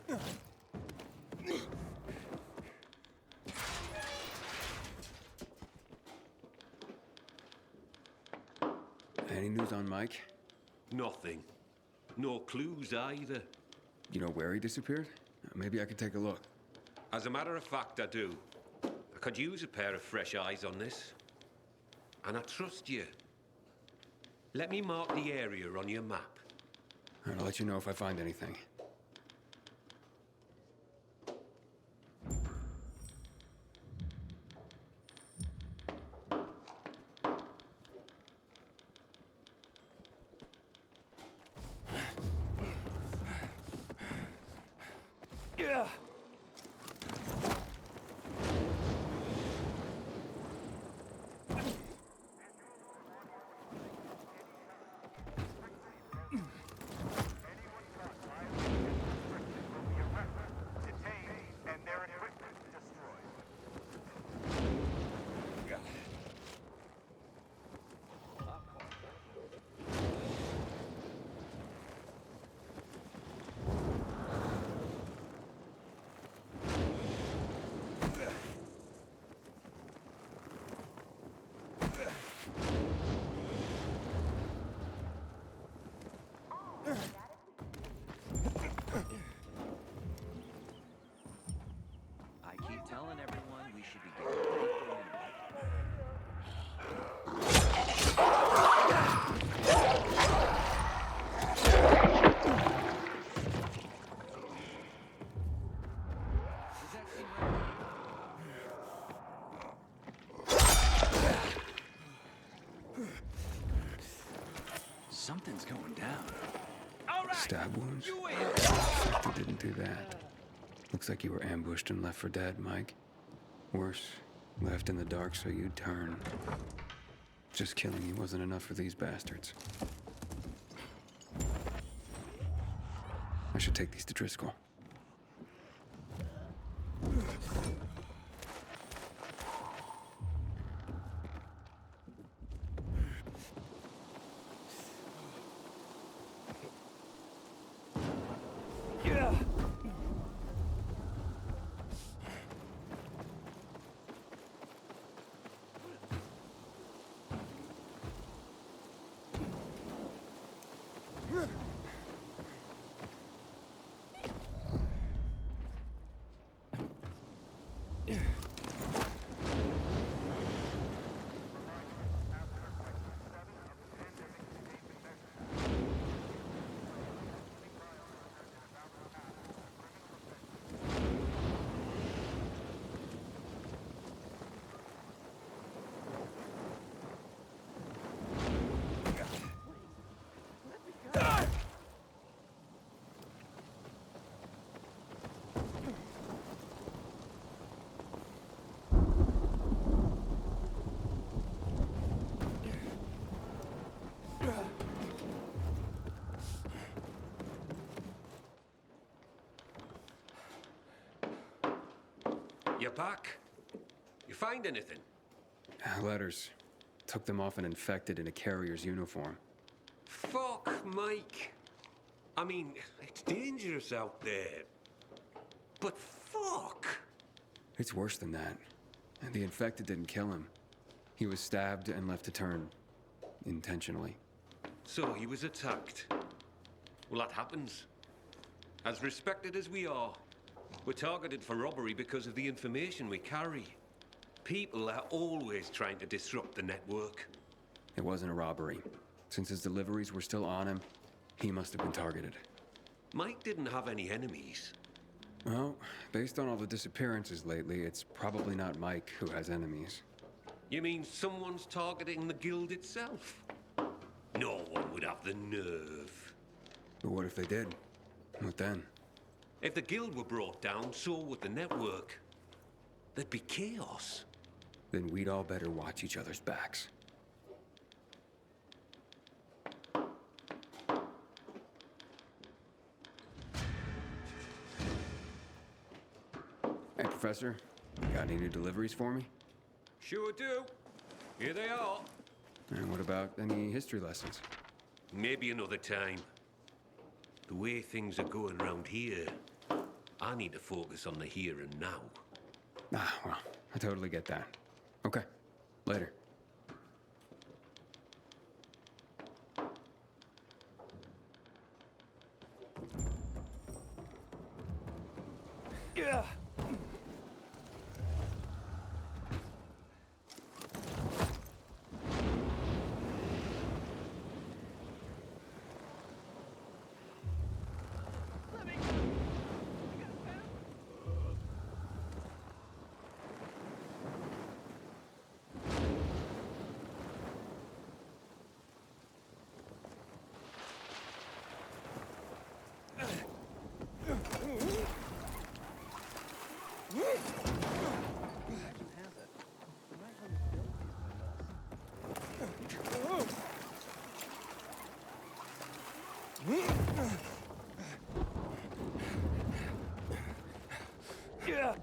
Any news on Mike? Nothing. No clues either. You know where he disappeared? Maybe I could take a look. As a matter of fact, I do. I could use a pair of fresh eyes on this. And I trust you. Let me mark the area on your map. I'll let you know if I find anything. Yeah. I keep telling everyone we should be getting ready for winter. Does that seem right? Something's going down. Stab wounds? I didn't do that. Looks like you were ambushed and left for dead, Mike. Worse, left in the dark so you'd turn. Just killing you wasn't enough for these bastards. I should take these to Driscoll. You're back? You find anything? Letters. Took them off an infected in a carrier's uniform. Fuck, Mike. I mean, it's dangerous out there. But fuck! It's worse than that. And the infected didn't kill him. He was stabbed and left to turn. Intentionally. So he was attacked. Well, that happens. As respected as we are, we're targeted for robbery because of the information we carry. People are always trying to disrupt the network. It wasn't a robbery. Since his deliveries were still on him, he must have been targeted. Mike didn't have any enemies. Well, based on all the disappearances lately, it's probably not Mike who has enemies. You mean someone's targeting the guild itself? No one would have the nerve. But what if they did? What then? If the guild were brought down, so would the network. There'd be chaos. Then we'd all better watch each other's backs. Hey, Professor. Got any new deliveries for me? Sure do. Here they are. And what about any history lessons? Maybe another time. The way things are going around here, I need to focus on the here and now. Ah, well, I totally get that. Okay, later. Yeah. Yeah.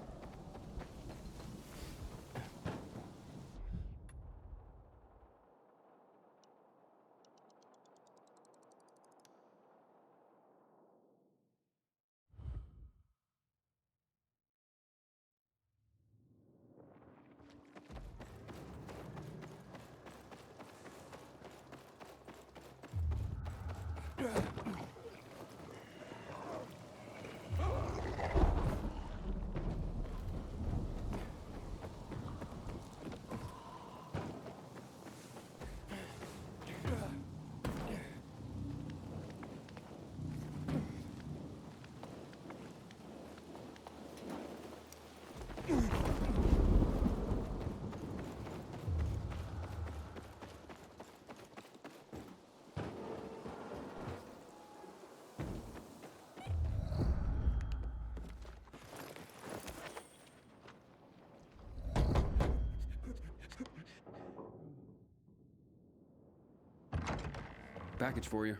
Package for you.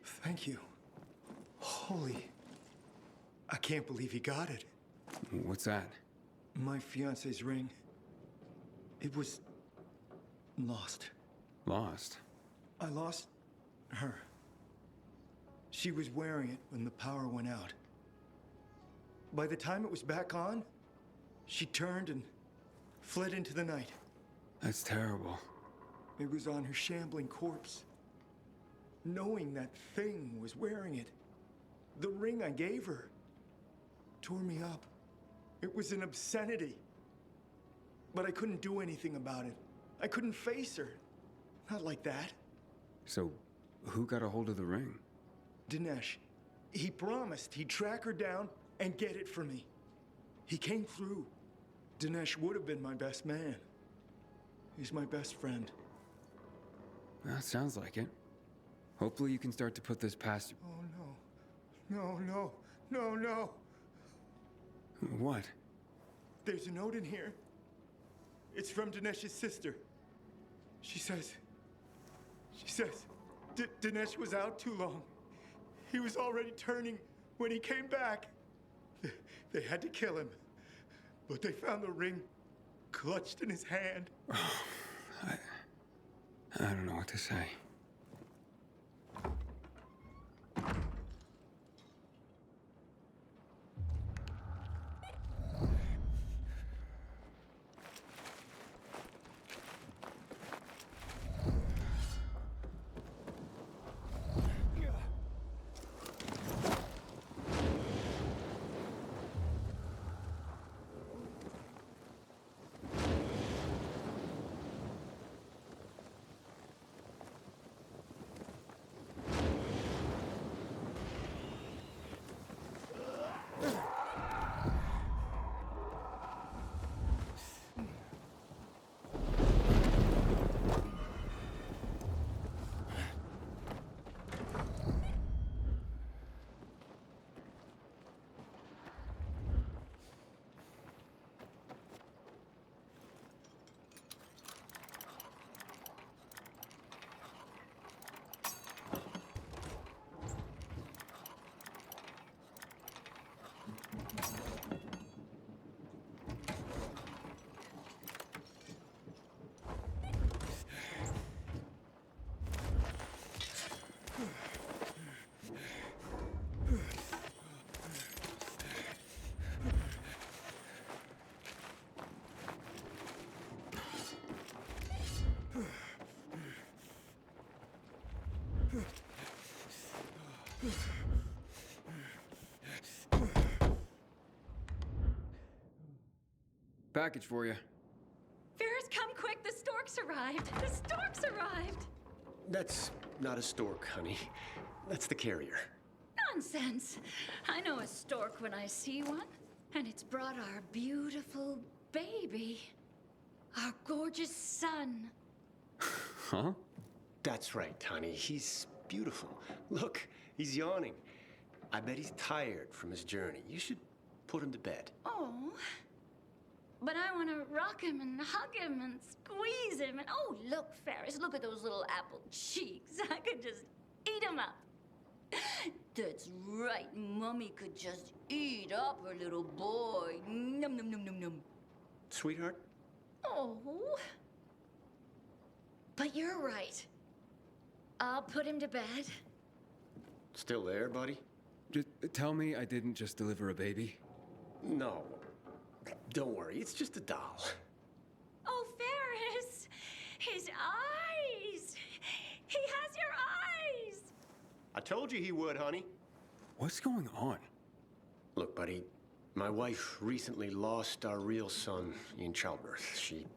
Thank you. Holy. I can't believe he got it. What's that? My fiance's ring. It was lost. Lost? I lost her. She was wearing it when the power went out. By the time it was back on, she turned and fled into the night. That's terrible. It was on her shambling corpse. Knowing that thing was wearing it, the ring I gave her tore me up. It was an obscenity. But I couldn't do anything about it. I couldn't face her. Not like that. So, who got a hold of the ring? Dinesh. He promised he'd track her down and get it for me. He came through. Dinesh would have been my best man. He's my best friend. Well, sounds like it. Hopefully you can start to put this past you. Oh, no. No. What? There's a note in here. It's from Dinesh's sister. She says, Dinesh was out too long. He was already turning when he came back. They had to kill him. But they found the ring clutched in his hand. I don't know what to say. package for you. Ferris, come quick. The storks arrived. The storks arrived. That's not a stork, honey. That's the carrier. Nonsense. I know a stork when I see one. And it's brought our beautiful baby. Our gorgeous son. Huh? That's right, honey. He's beautiful. Look, he's yawning. I bet he's tired from his journey. You should put him to bed. Oh. But I want to rock him and hug him and squeeze him. And oh, look, Ferris, look at those little apple cheeks. I could just eat him up. That's right. Mummy could just eat up her little boy. Num, num, num, num, num. Sweetheart? Oh. But you're right. I'll put him to bed. Still there, buddy? Just tell me I didn't just deliver a baby. No. Don't worry, it's just a doll. Oh, Ferris! His eyes! He has your eyes! I told you he would, honey. What's going on? Look, buddy, my wife recently lost our real son in childbirth. She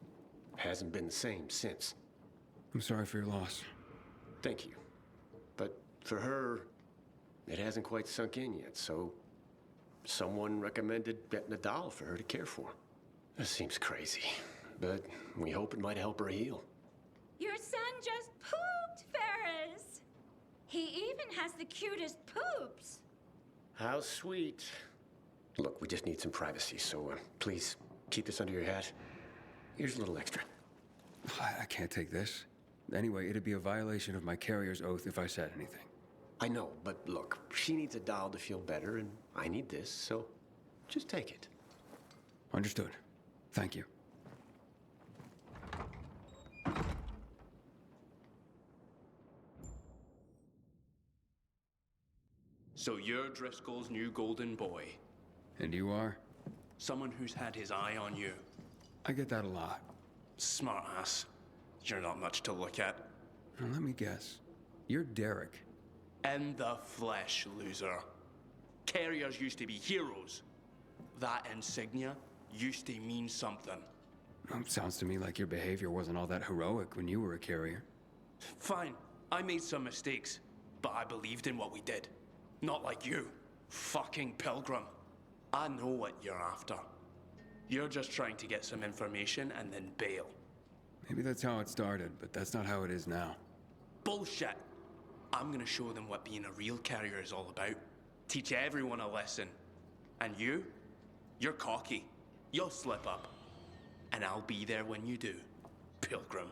hasn't been the same since. I'm sorry for your loss. Thank you. But for her, it hasn't quite sunk in yet, so someone recommended getting a doll for her to care for. That seems crazy, but we hope it might help her heal. Your son just pooped, Ferris! He even has the cutest poops. How sweet. Look, we just need some privacy, so please keep this under your hat. Here's a little extra. I can't take this. Anyway, it'd be a violation of my carrier's oath if I said anything. I know, but look, she needs a doll to feel better, and I need this, so just take it. Understood. Thank you. So you're Driscoll's new golden boy. And you are? Someone who's had his eye on you. I get that a lot. Smart ass. You're not much to look at. Now, let me guess. You're Derek. In the flesh, loser. Carriers used to be heroes. That insignia used to mean something. Sounds to me like your behavior wasn't all that heroic when you were a carrier. Fine, I made some mistakes, but I believed in what we did. Not like you, fucking pilgrim. I know what you're after. You're just trying to get some information and then bail. Maybe that's how it started, but that's not how it is now. Bullshit! I'm gonna show them what being a real carrier is all about. Teach everyone a lesson. And you're cocky. You'll slip up. And I'll be there when you do, pilgrim.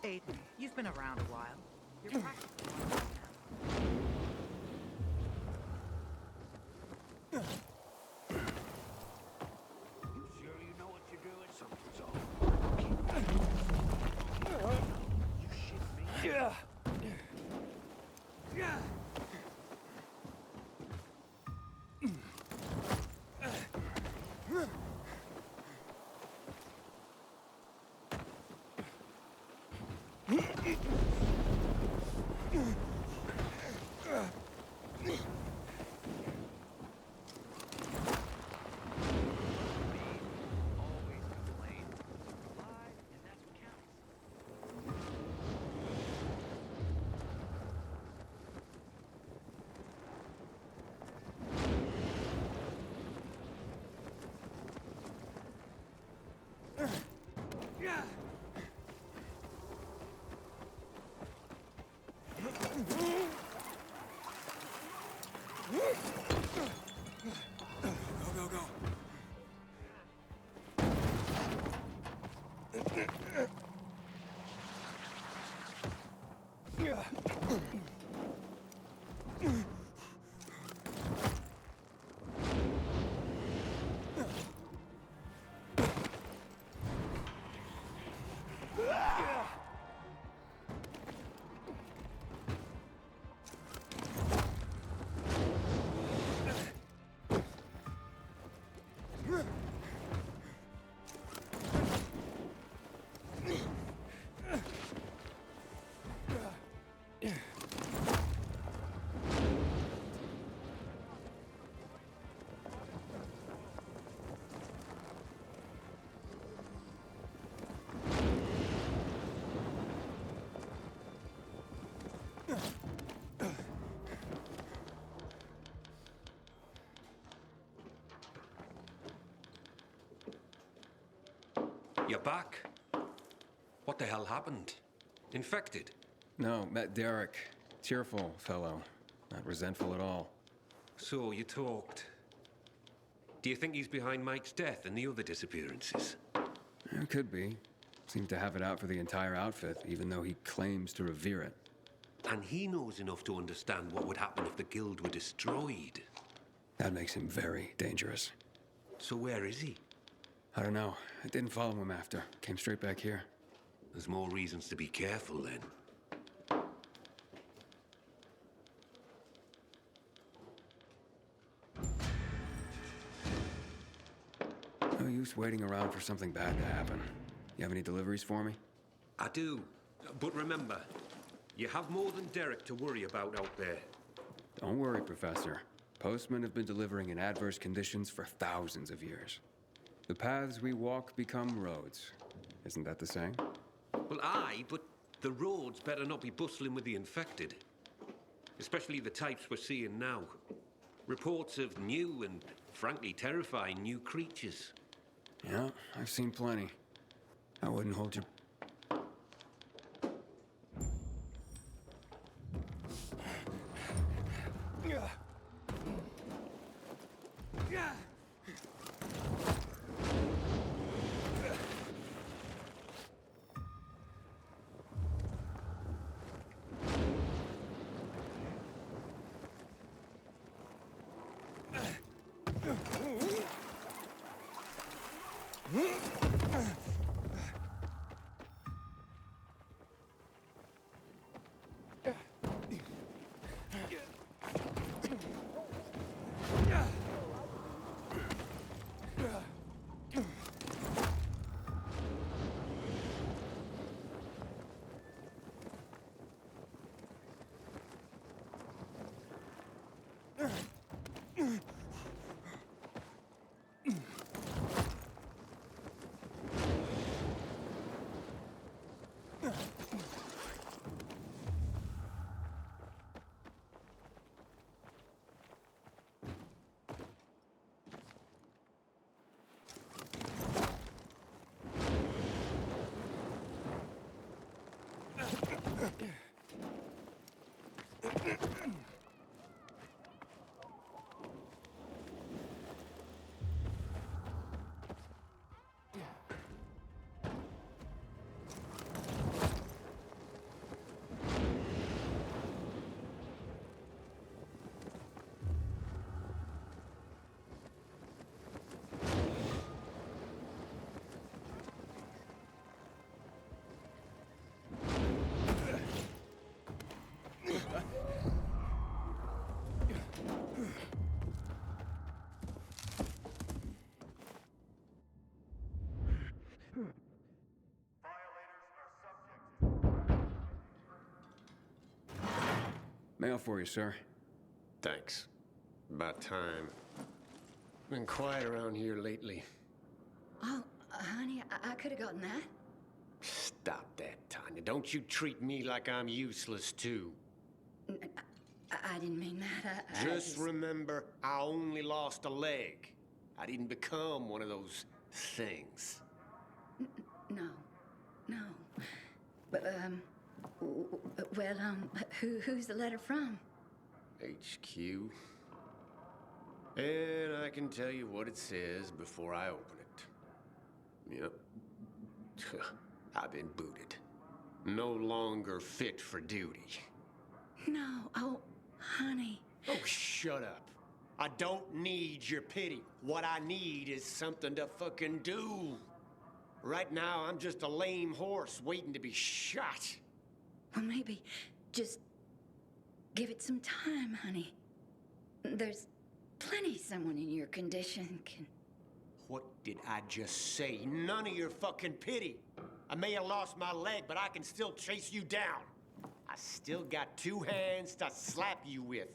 Aiden, you've been around a while. You're practically one of us now. You sure you know what you're doing? Something's off. You shit me? Go, go, go. You're back. What the hell happened? Infected? No, met Derek. Cheerful fellow. Not resentful at all. So you talked. Do you think he's behind Mike's death and the other disappearances? It could be. Seems to have it out for the entire outfit, even though he claims to revere it. And he knows enough to understand what would happen if the guild were destroyed. That makes him very dangerous. So where is he? I don't know. I didn't follow him after. Came straight back here. There's more reasons to be careful then. No use waiting around for something bad to happen. You have any deliveries for me? I do. But remember, you have more than Derek to worry about out there. Don't worry, Professor. Postmen have been delivering in adverse conditions for thousands of years. The paths we walk become roads. Isn't that the saying? Well, aye, but the roads better not be bustling with the infected. Especially the types we're seeing now. Reports of new and, frankly, terrifying new creatures. Yeah, I've seen plenty. I wouldn't hold you. Mail for you, sir. Thanks. About time. Been quiet around here lately. Oh, honey, I could have gotten that. Stop that, Tanya. Don't you treat me like I'm useless, too. I didn't mean that. I Just remember, I only lost a leg. I didn't become one of those things. No. But, well, who's the letter from? HQ. And I can tell you what it says before I open it. Yep. I've been booted. No longer fit for duty. No, oh, honey. Oh, shut up. I don't need your pity. What I need is something to fucking do. Right now, I'm just a lame horse waiting to be shot. Well, maybe just give it some time, honey. There's plenty someone in your condition can... What did I just say? None of your fucking pity. I may have lost my leg, but I can still chase you down. I still got 2 hands to slap you with.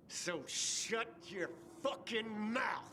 So shut your fucking mouth.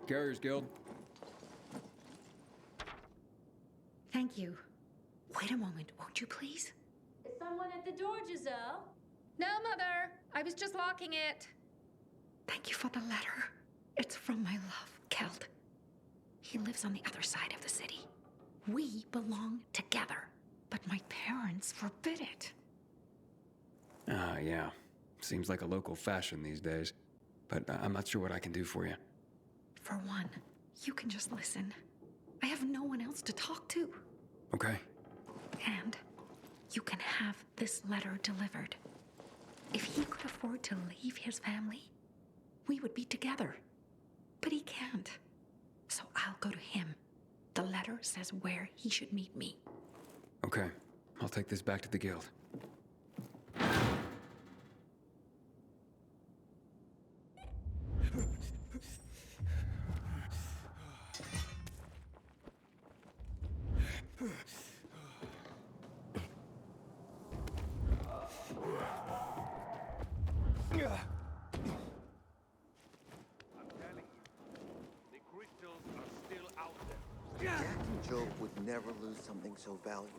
Carriers Guild. Thank you. Wait a moment, won't you please? Is someone at the door, Giselle? No, Mother. I was just locking it. Thank you for the letter. It's from my love, Kelt. He lives on the other side of the city. We belong together, but my parents forbid it. Ah, yeah. Seems like a local fashion these days. But I'm not sure what I can do for you. For one, you can just listen. I have no one else to talk to. Okay. And you can have this letter delivered. If he could afford to leave his family, we would be together. But he can't. So I'll go to him. The letter says where he should meet me. Okay. I'll take this back to the guild. Joe would never lose something so valuable.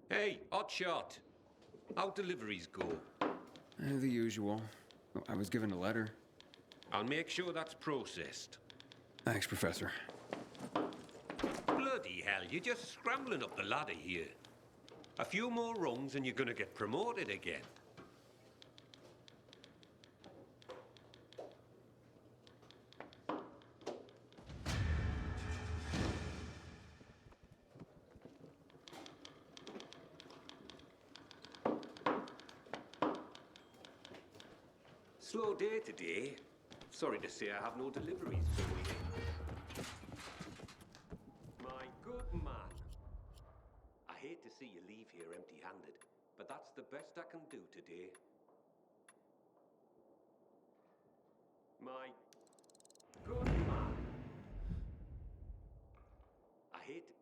Hey, hot shot. How deliveries go? The usual. I was given a letter. I'll make sure that's processed. Thanks, Professor. Bloody hell, you're just scrambling up the ladder here. A few more rungs and you're gonna get promoted again. Slow day today. Sorry to say I have no deliveries for you. My good man. I hate to see you leave here empty-handed, but that's the best I can do today. My good man. I hate to...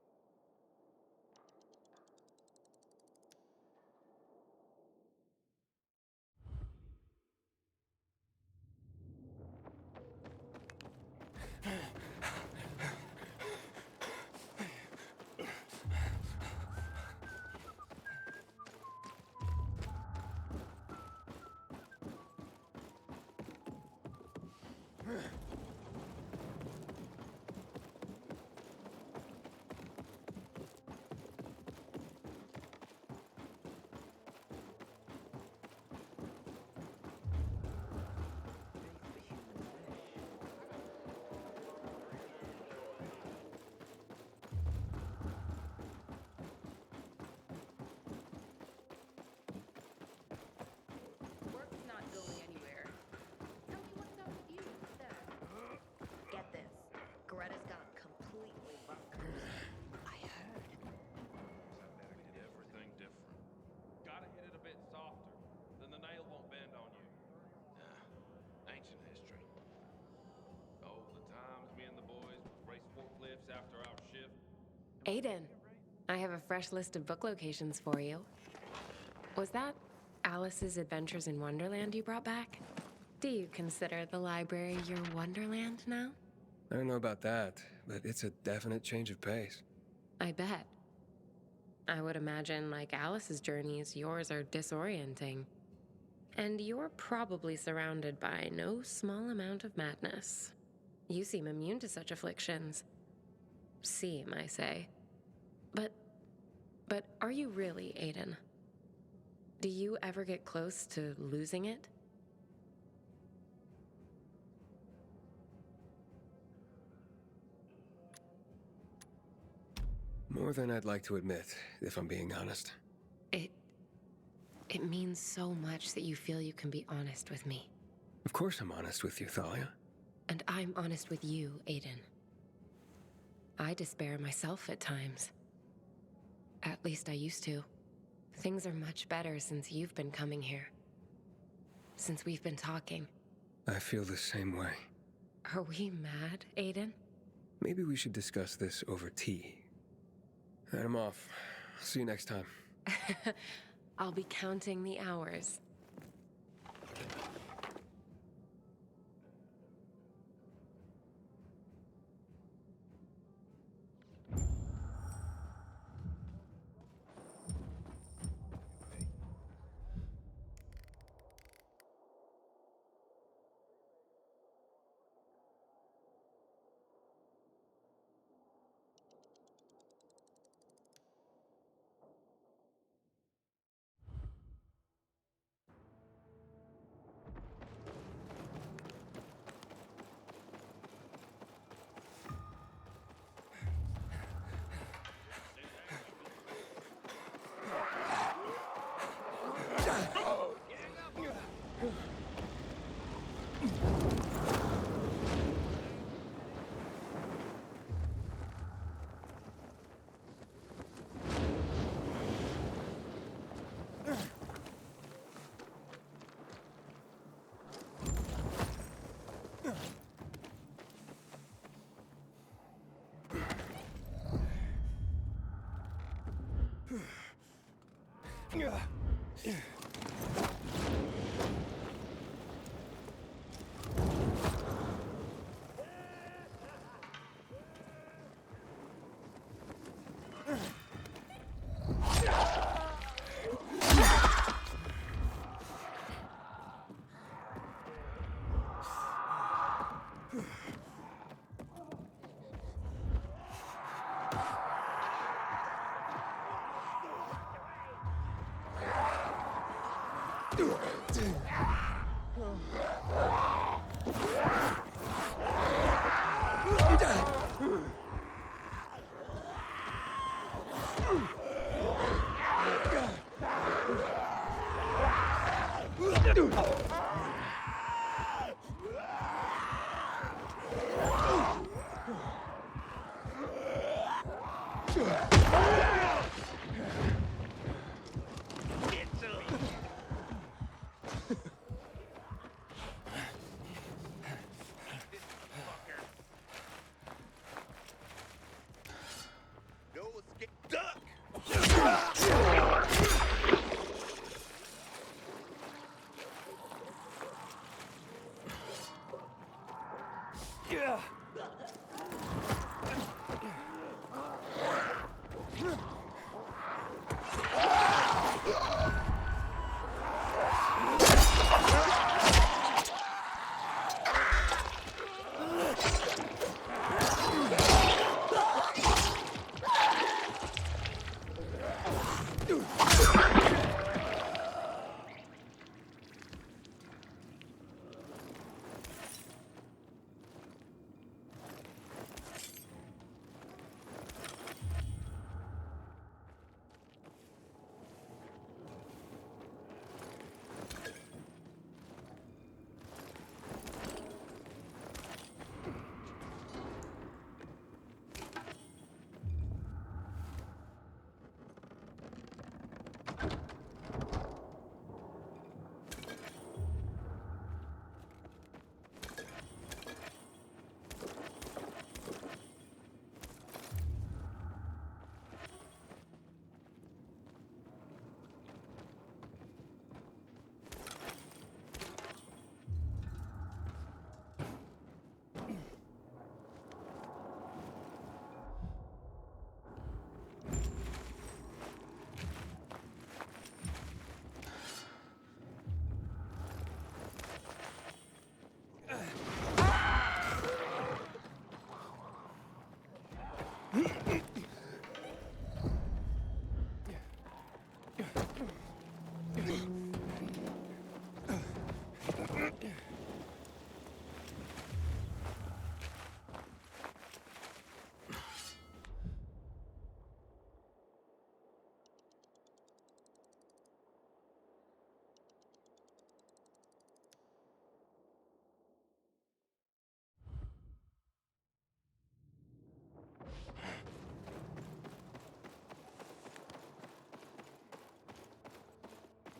Work's not going anywhere. Tell me what's up with you instead. Get this. Greta's got completely bunkers. I heard. Everything different. Gotta hit it a bit softer, then the nail won't bend on you. Ancient history. Oh, the times me and the boys would race forklifts after our shift. Aiden, I have a fresh list of book locations for you. Was that Alice's Adventures in Wonderland you brought back? Do you consider the library your Wonderland now? I don't know about that, but it's a definite change of pace. I bet. I would imagine, like Alice's journeys, yours are disorienting. And you're probably surrounded by no small amount of madness. You seem immune to such afflictions. Seem, I say. But are you really, Aiden? Do you ever get close to losing it? More than I'd like to admit, if I'm being honest. It means so much that you feel you can be honest with me. Of course I'm honest with you, Thalia. And I'm honest with you, Aiden. I despair myself at times. At least I used to. Things are much better since you've been coming here. Since we've been talking. I feel the same way. Are we mad, Aiden? Maybe we should discuss this over tea. And I'm off. See you next time. I'll be counting the hours.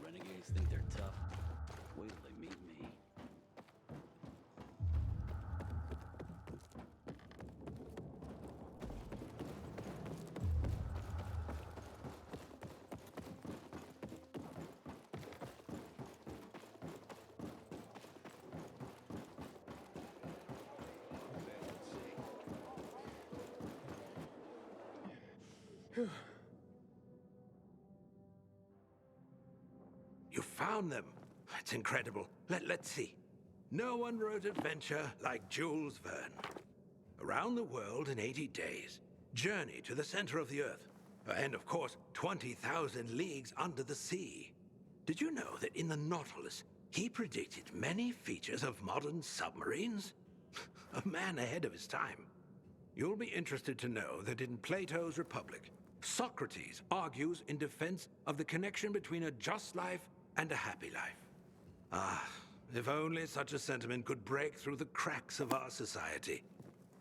Renegades think they're tough. Wait till they meet me. You found them. It's incredible. Let's see. No one wrote adventure like Jules Verne. Around the world in 80 days. Journey to the center of the Earth. And of course, 20,000 leagues under the sea. Did you know that in the Nautilus, he predicted many features of modern submarines? A man ahead of his time. You'll be interested to know that in Plato's Republic, Socrates argues in defense of the connection between a just life and a happy life. Ah, if only such a sentiment could break through the cracks of our society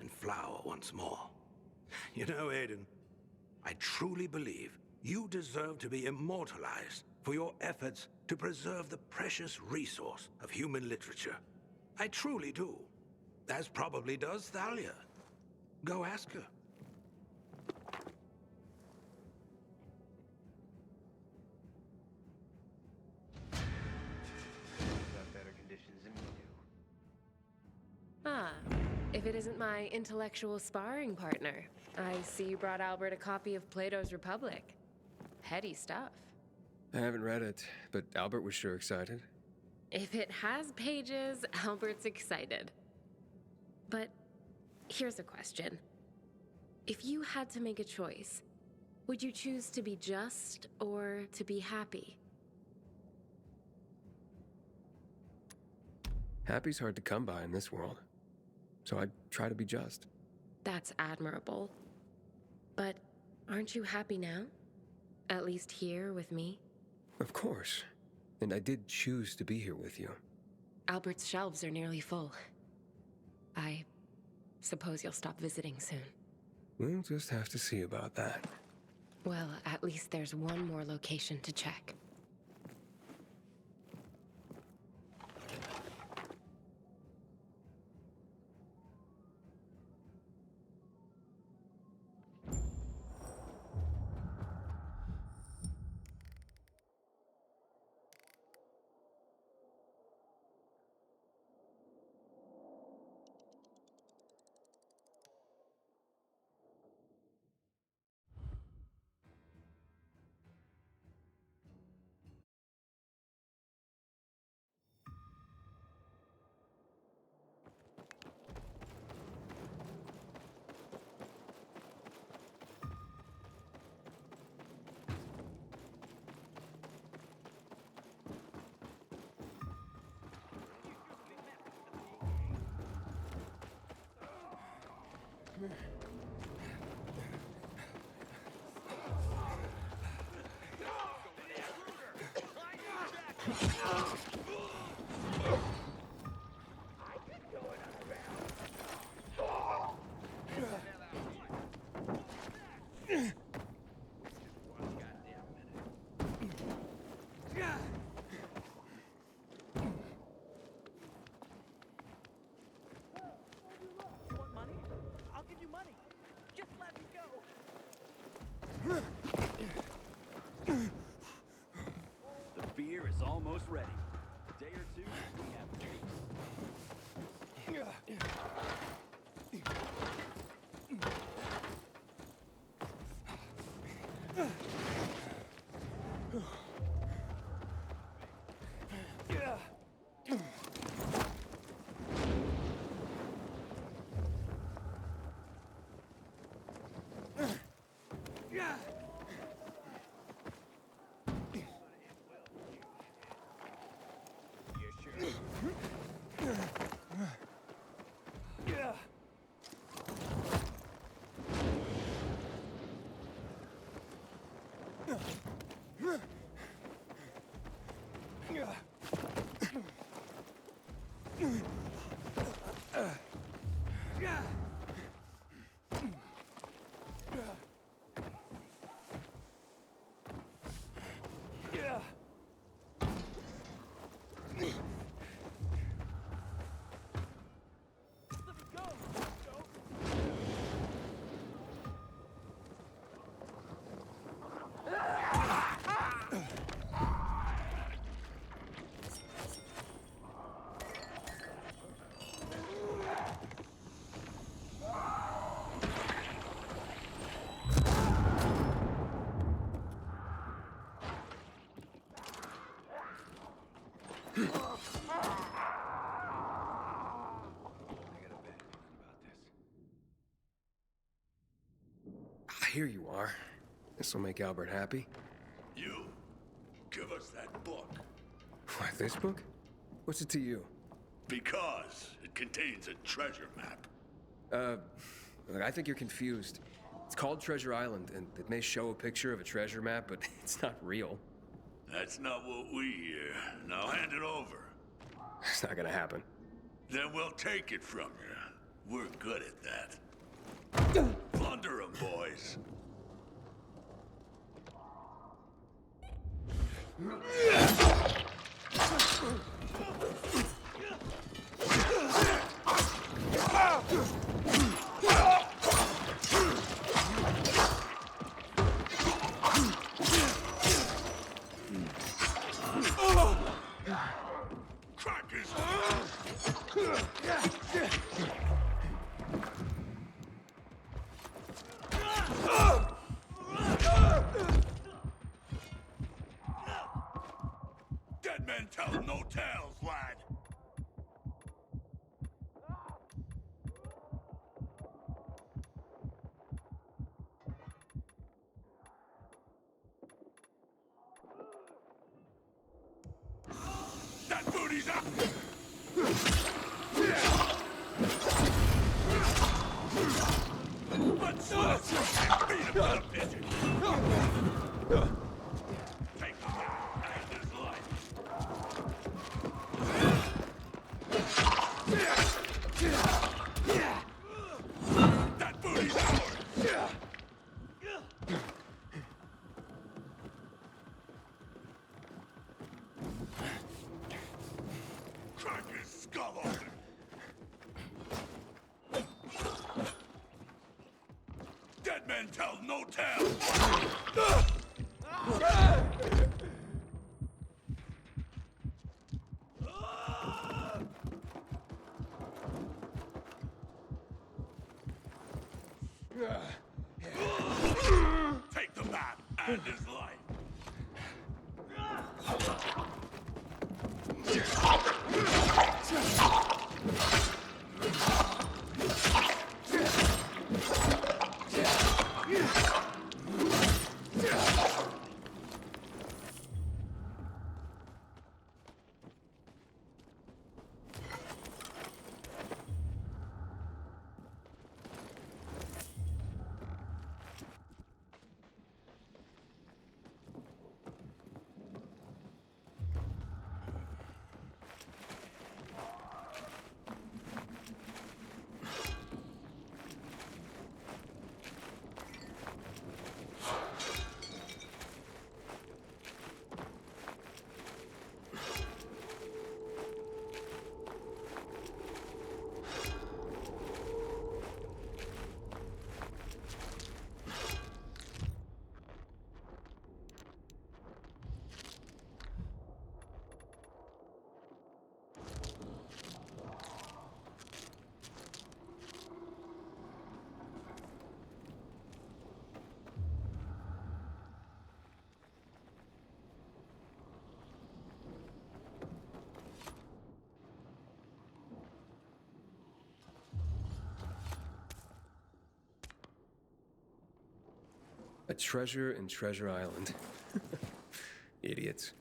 and flower once more. You know, Aiden, I truly believe you deserve to be immortalized for your efforts to preserve the precious resource of human literature. I truly do. As probably does Thalia. Go ask her. Ah, if it isn't my intellectual sparring partner. I see you brought Albert a copy of Plato's Republic. Heady stuff. I haven't read it, but Albert was sure excited. If it has pages, Albert's excited. But here's a question. If you had to make a choice, would you choose to be just or to be happy? Happy's hard to come by in this world. So I try to be just. That's admirable. But aren't you happy now? At least here with me? Of course. And I did choose to be here with you. Albert's shelves are nearly full. I suppose you'll stop visiting soon. We'll just have to see about that. Well, at least there's one more location to check. The beer is almost ready. A day or two, we have Here you are. This'll make Albert happy. You, give us that book. What, this book? What's it to you? Because it contains a treasure map. Look, I think you're confused. It's called Treasure Island, and it may show a picture of a treasure map, but it's not real. That's not what we hear. Now hand it over. It's not gonna happen. Then we'll take it from you. We're good at that. Plunder 'em, boys. Dead men tell no tales, lad. That booty's up! Crack his skull open! Dead men tell no tale! Take the map and his life! A treasure in Treasure Island. Idiots.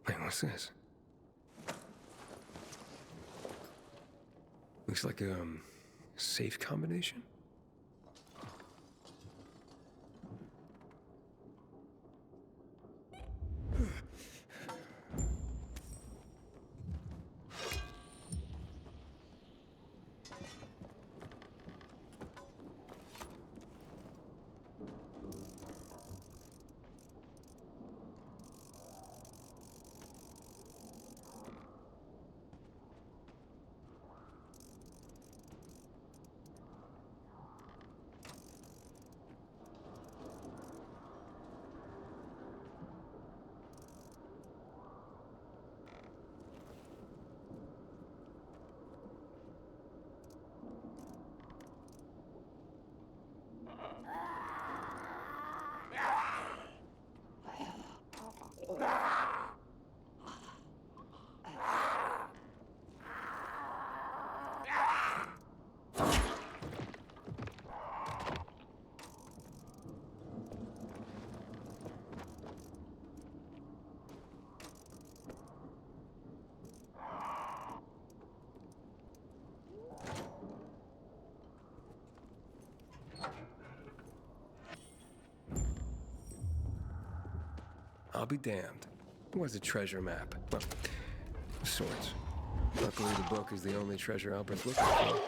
Wait, what's this? Looks like a safe combination? I'll be damned. It was a treasure map. Well, of sorts. Luckily, the book is the only treasure Albert's looking for.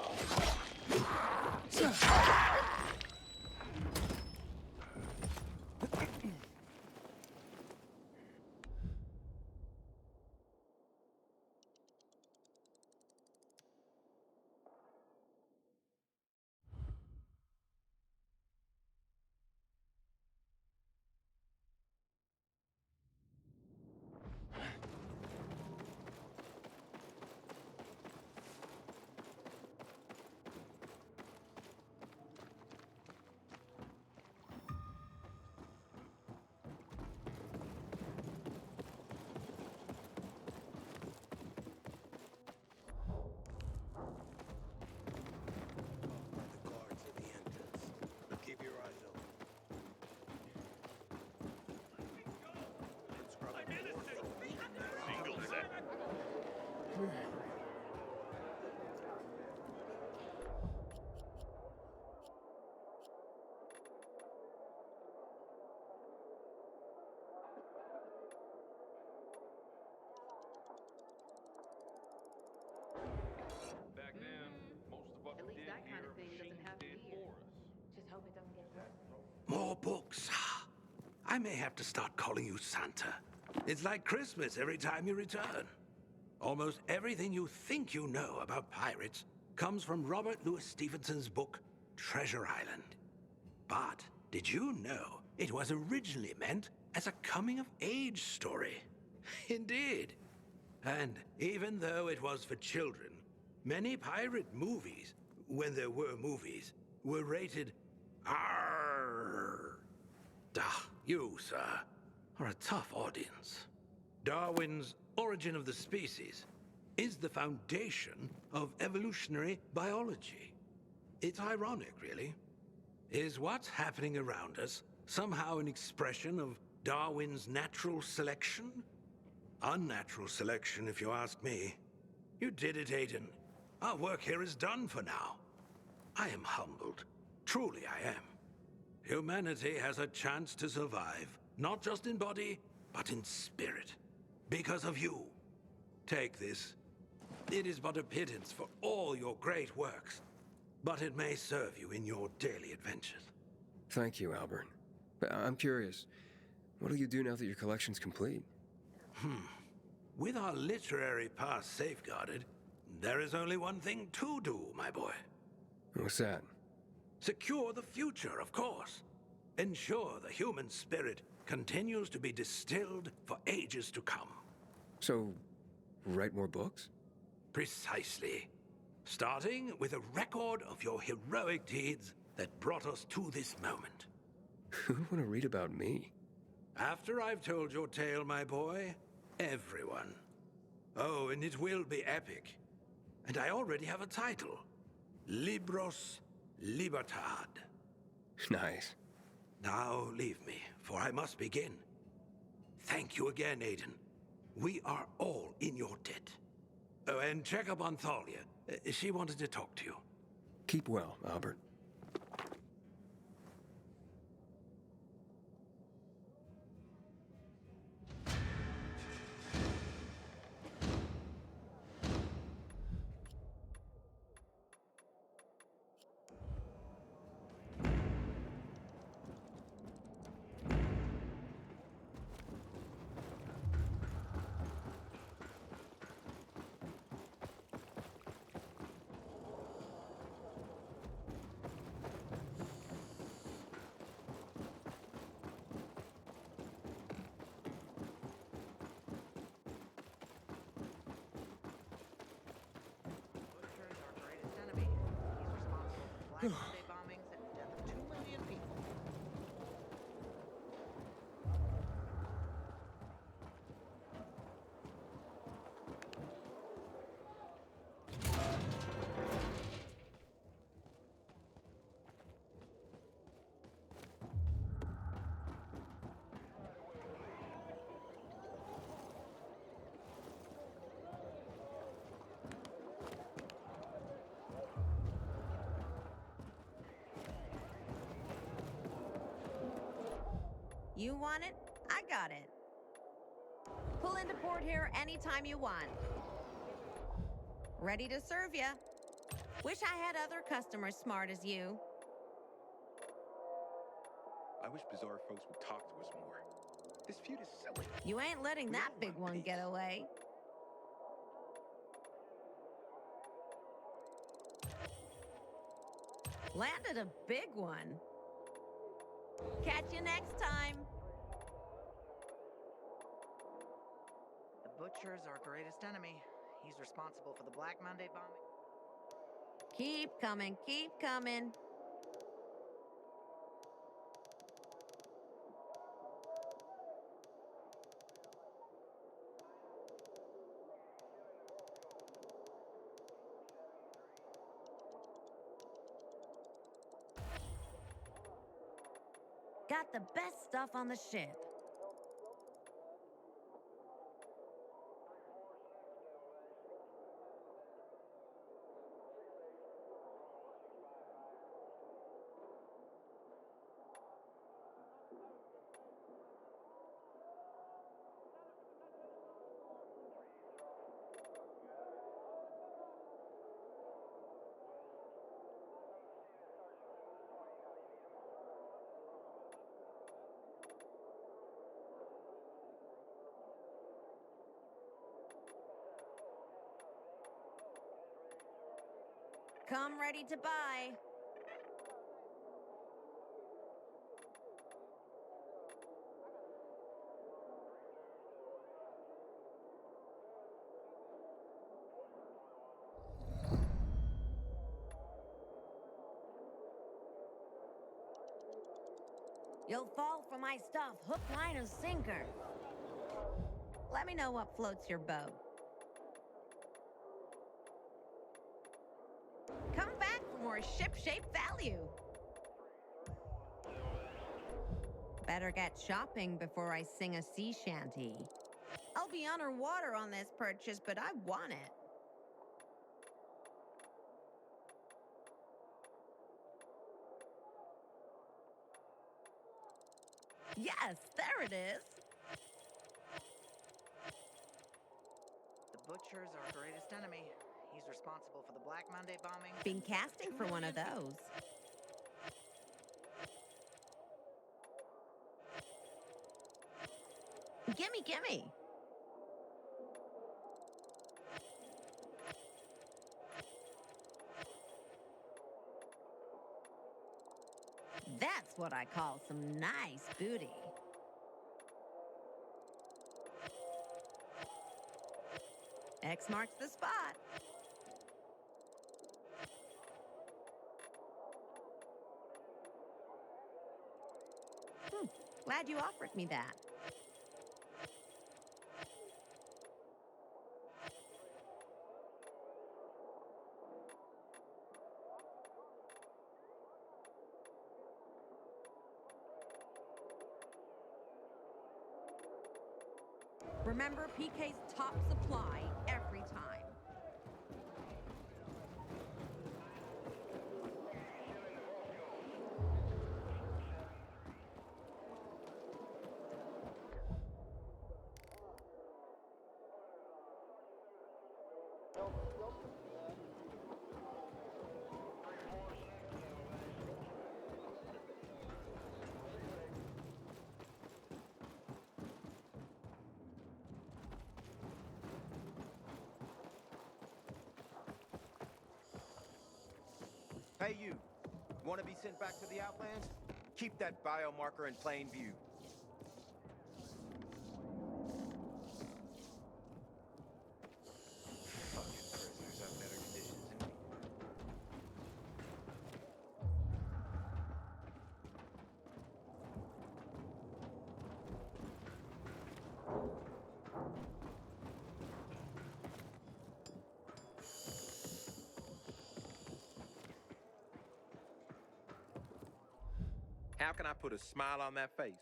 that kind of thing doesn't have to be here. Just hope it doesn't get hurt. More books. I may have to start calling you Santa. It's like Christmas every time you return. Almost everything you think you know about pirates comes from Robert Louis Stevenson's book, Treasure Island. But did you know it was originally meant as a coming-of-age story? Indeed. And even though it was for children, many pirate movies, when there were movies, were rated R. You, sir, are a tough audience. Darwin's Origin of the Species is the foundation of evolutionary biology. It's ironic, really. Is what's happening around us somehow an expression of Darwin's natural selection? Unnatural selection, if you ask me. You did it, Aiden. Our work here is done for now. I am humbled. Truly I am. Humanity has a chance to survive, not just in body, but in spirit. Because of you. Take this. It is but a pittance for all your great works, but it may serve you in your daily adventures. Thank you, Albert. But I'm curious, what'll you do now that your collection's complete? With our literary past safeguarded, there is only one thing to do, my boy. What's that? Secure the future, of course. Ensure the human spirit continues to be distilled for ages to come. So, write more books? Precisely. Starting with a record of your heroic deeds that brought us to this moment. Who would want to read about me? After I've told your tale, my boy, everyone. Oh, and it will be epic. And I already have a title. Libros Libertad. Nice. Now leave me, for I must begin. Thank you again, Aiden. We are all in your debt. Oh, and check up on Thalia. She wanted to talk to you. Keep well, Albert. Black Monday bombings and the death of 2 million people. You want it? I got it. Pull into port here anytime you want. Ready to serve ya. Wish I had other customers smart as you. I wish Bizarre folks would talk to us more. This feud is silly. You ain't letting We that all big want one peace. get away. Landed a big one. Catch you next time. The Butcher's our greatest enemy. He's responsible for the Black Monday bombing. Keep coming, keep coming. Got the best stuff on the ship. Come ready to buy. You'll fall for my stuff, hook, line, and sinker. Let me know what floats your boat. Come back for more ship-shape value. Better get shopping before I sing a sea shanty. I'll be underwater on this purchase, but I want it. Yes, there it is. The butcher's our greatest enemy. He's responsible for the Black Monday bombing. Been casting for one of those. Gimme, gimme. That's what I call some nice booty. X marks the spot. Glad you offered me that. Remember PK's top supply every time. Hey, you. Want to be sent back to the Outlands? Keep that biomarker in plain view. Fucking prisoners have better conditions than me. How can I put a smile on that face?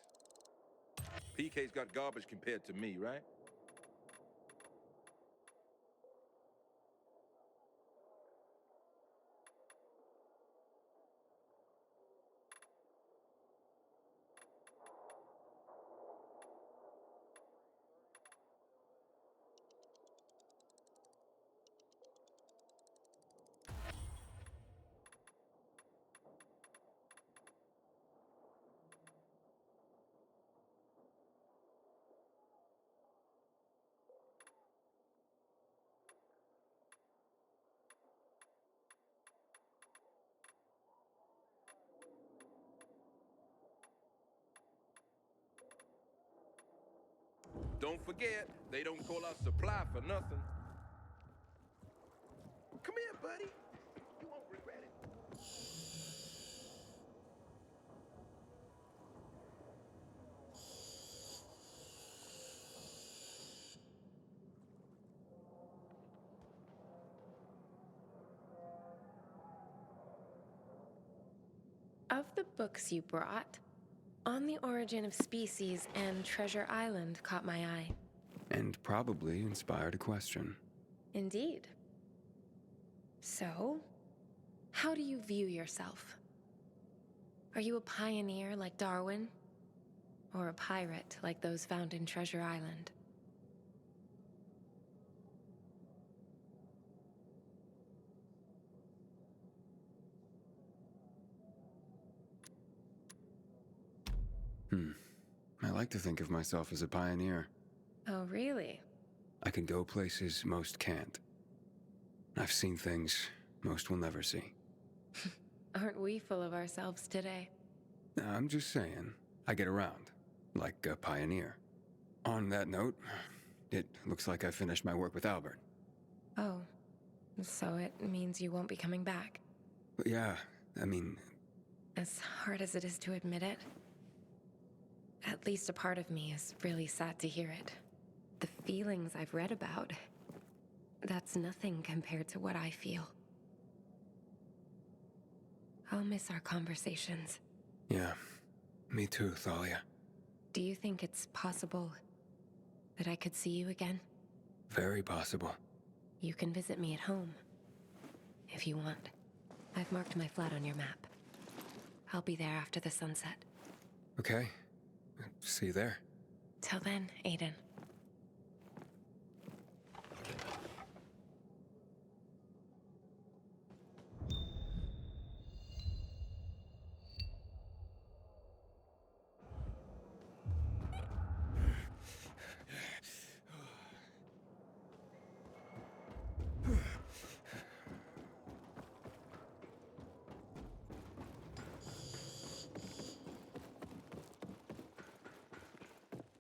PK's got garbage compared to me, right? Don't forget, they don't call us supply for nothing. Come here, buddy. You won't regret it. Of the books you brought, On the Origin of Species and Treasure Island caught my eye. And probably inspired a question. Indeed. So, how do you view yourself? Are you a pioneer like Darwin? Or a pirate like those found in Treasure Island? I like to think of myself as a pioneer. Oh, really? I can go places most can't. I've seen things most will never see. Aren't we full of ourselves today? I'm just saying, I get around, like a pioneer. On that note, it looks like I finished my work with Albert. Oh, so it means you won't be coming back. But yeah, I mean... As hard as it is to admit it, at least a part of me is really sad to hear it. The feelings I've read about, that's nothing compared to what I feel. I'll miss our conversations. Yeah, me too, Thalia. Do you think it's possible that I could see you again? Very possible. You can visit me at home, if you want. I've marked my flat on your map. I'll be there after the sunset. Okay. See you there. Till then, Aiden.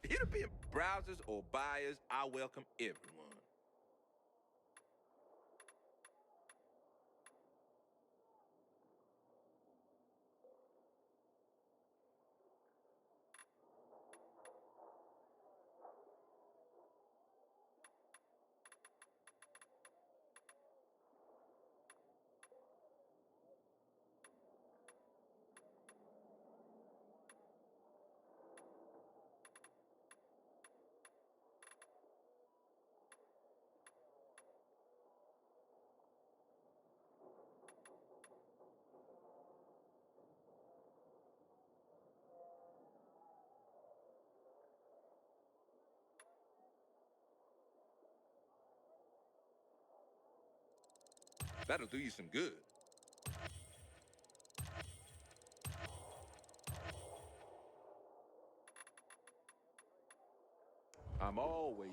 Here to be browsers or buyers, I welcome everyone. That'll do you some good. I'm always...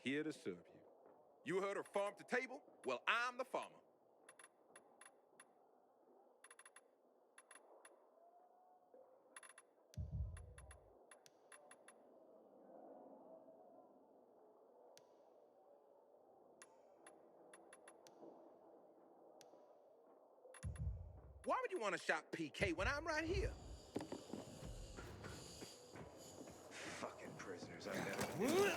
here to serve you. You heard of farm to table? Well, I'm the farmer. Why would you want to shop PK when I'm right here? Fucking prisoners, I never...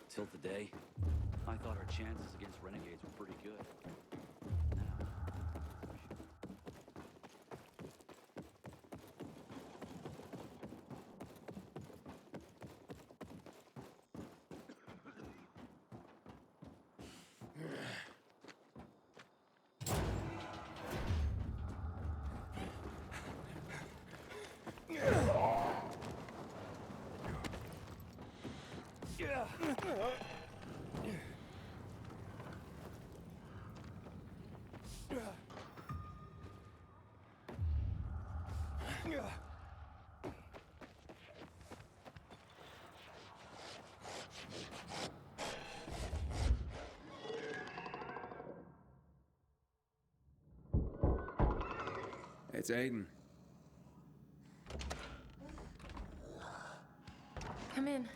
Till today, I thought our chances against renegades were pretty good. It's Aiden. Come in.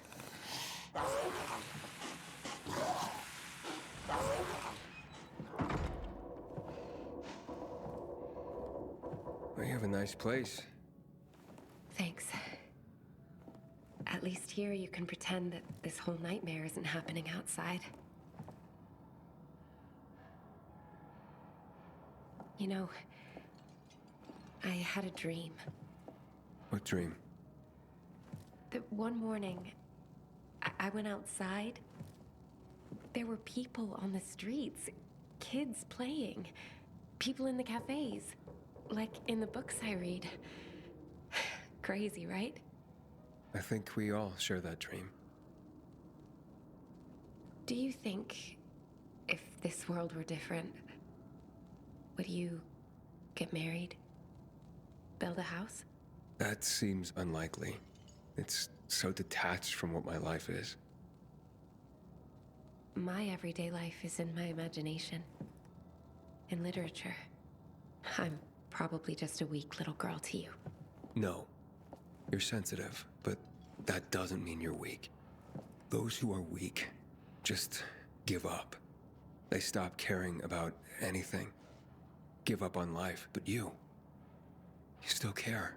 We have a nice place. Thanks. At least here you can pretend that this whole nightmare isn't happening outside. You know, I had a dream. What dream? That one morning, I went outside. There were people on the streets, kids playing, people in the cafes, like in the books I read. Crazy, right? I think we all share that dream. Do you think if this world were different, would you get married? Build a house? That seems unlikely. It's so detached from what my life is. My everyday life is in my imagination. In literature. I'm probably just a weak little girl to you. No. You're sensitive, but that doesn't mean you're weak. Those who are weak just give up. They stop caring about anything. Give up on life, but you still care.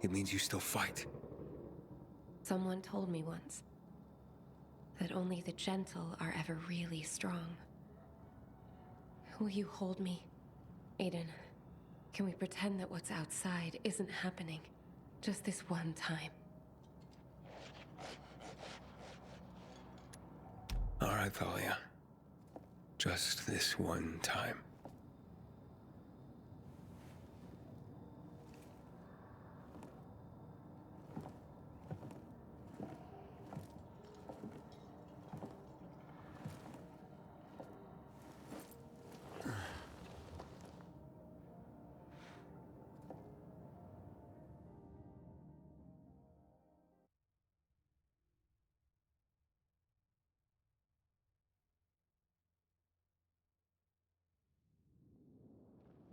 It means you still fight. Someone told me once that only the gentle are ever really strong. Will you hold me, Aiden? Can we pretend that what's outside isn't happening? Just this one time. All right, Thalia. Just this one time.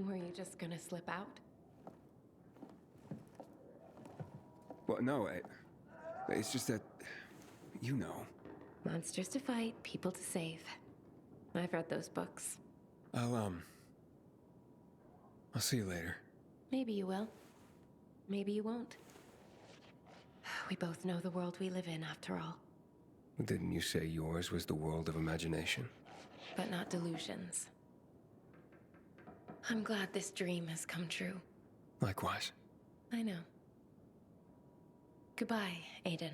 Were you just gonna slip out? Well, no, it's just that, you know. Monsters to fight, people to save. I've read those books. I'll see you later. Maybe you will. Maybe you won't. We both know the world we live in, after all. Didn't you say yours was the world of imagination? But not delusions. I'm glad this dream has come true. Likewise. I know. Goodbye, Aiden.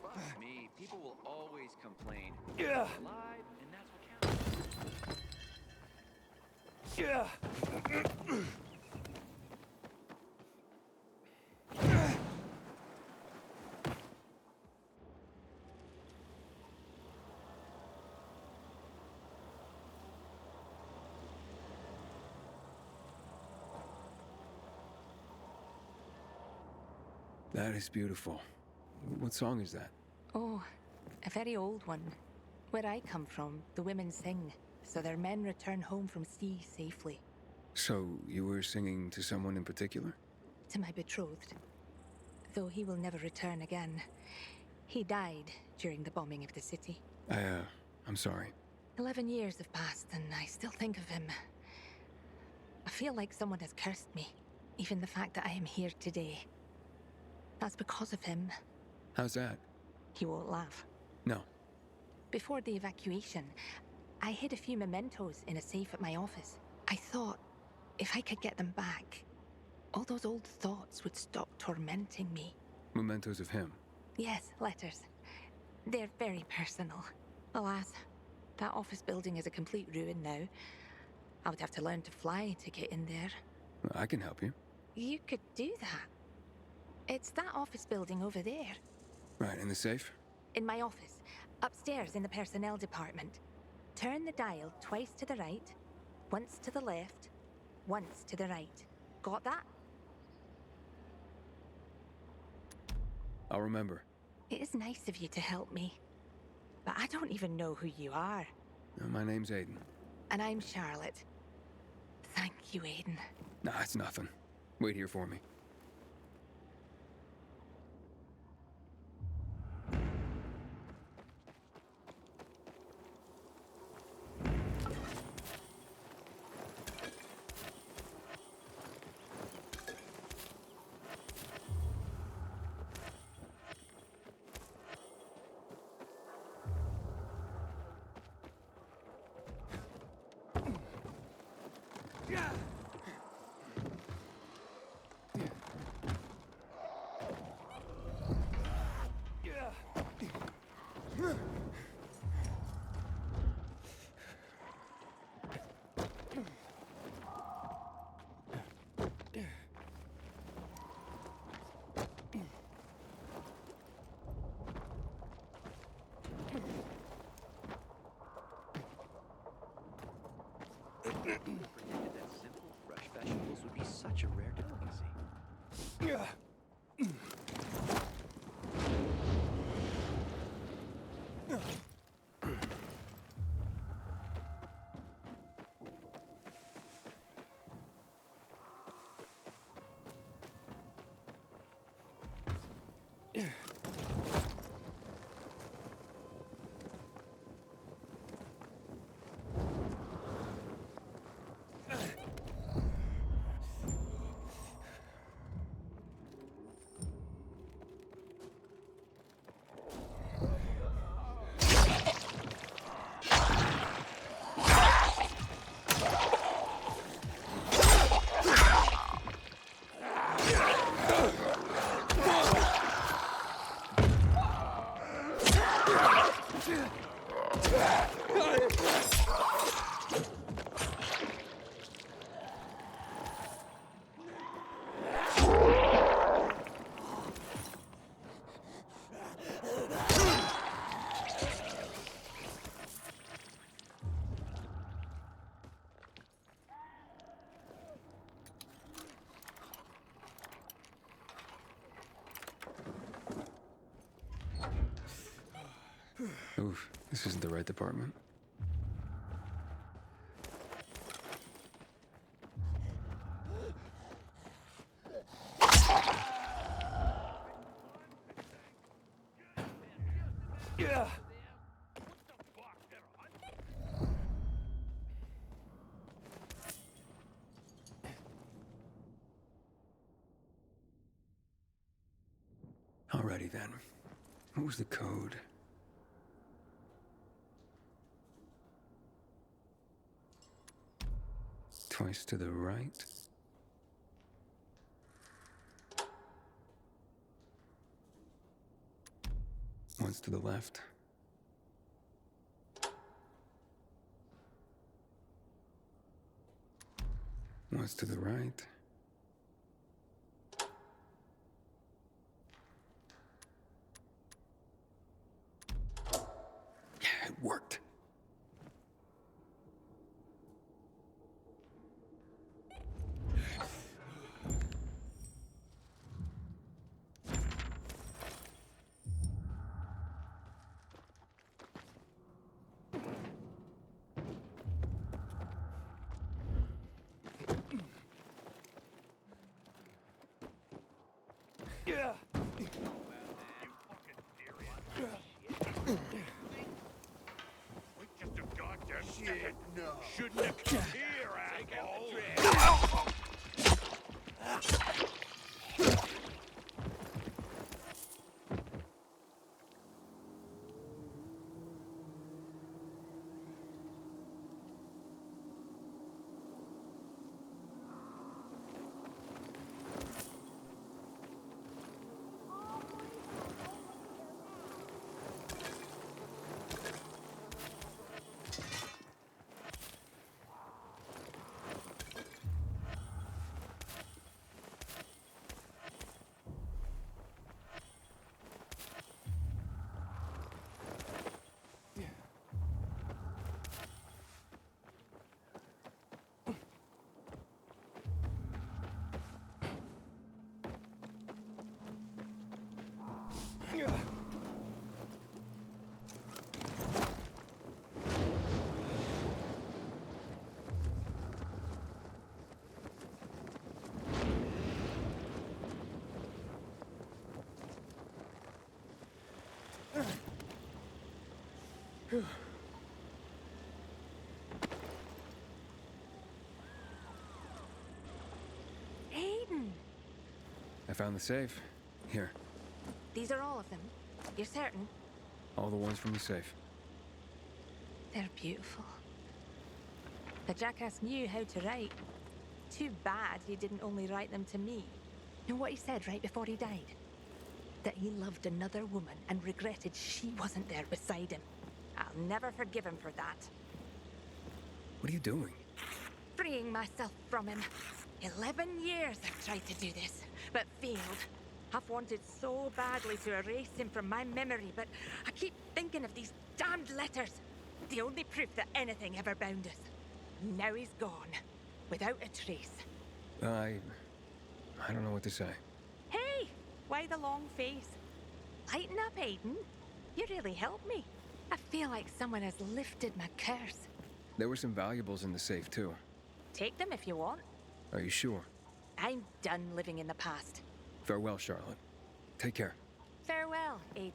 Fuck me. People will always complain. You're alive, and that's what counts. That is beautiful. What song is that? Oh, a very old one. Where I come from, the women sing, so their men return home from sea safely. So, you were singing to someone in particular? To my betrothed. Though he will never return again. He died during the bombing of the city. I'm sorry. 11 years have passed, and I still think of him. I feel like someone has cursed me. Even the fact that I am here today. That's because of him. How's that? He won't laugh. No. Before the evacuation, I hid a few mementos in a safe at my office. I thought, if I could get them back, all those old thoughts would stop tormenting me. Mementos of him? Yes, letters. They're very personal. Alas, that office building is a complete ruin now. I would have to learn to fly to get in there. I can help you. You could do that. It's that office building over there. Right, in the safe? In my office. Upstairs in the personnel department. Turn the dial twice to the right, once to the left, once to the right. Got that? I'll remember. It is nice of you to help me. But I don't even know who you are. My name's Aiden. And I'm Charlotte. Thank you, Aiden. Nah, it's nothing. Wait here for me. Predicted that simple, fresh vegetables would be such a rare delicacy. Oof, this isn't the right department. Yeah. Alrighty then. What was the code? Twice to the right. Once to the left. Once to the right. Yeah, it worked. Yeah. Just a goddamn shit. No. Shouldn't have come here, asshole. Aiden! I found the safe. Here, These are all of them. You're certain? all the ones from the safe. They're beautiful. The jackass knew how to write. Too bad he didn't only write them to me. Know what he said right before he died? That he loved another woman and regretted she wasn't there beside him. I'll never forgive him for that. What are you doing? Freeing myself from him. 11 years I've tried to do this, but failed. I've wanted so badly to erase him from my memory, but I keep thinking of these damned letters. The only proof that anything ever bound us. Now he's gone, without a trace. I don't know what to say. Hey! Why the long face? Lighten up, Aiden. You really helped me. I feel like someone has lifted my curse. There were some valuables in the safe, too. Take them if you want. Are you sure? I'm done living in the past. Farewell, Charlotte. Take care. Farewell, Aiden.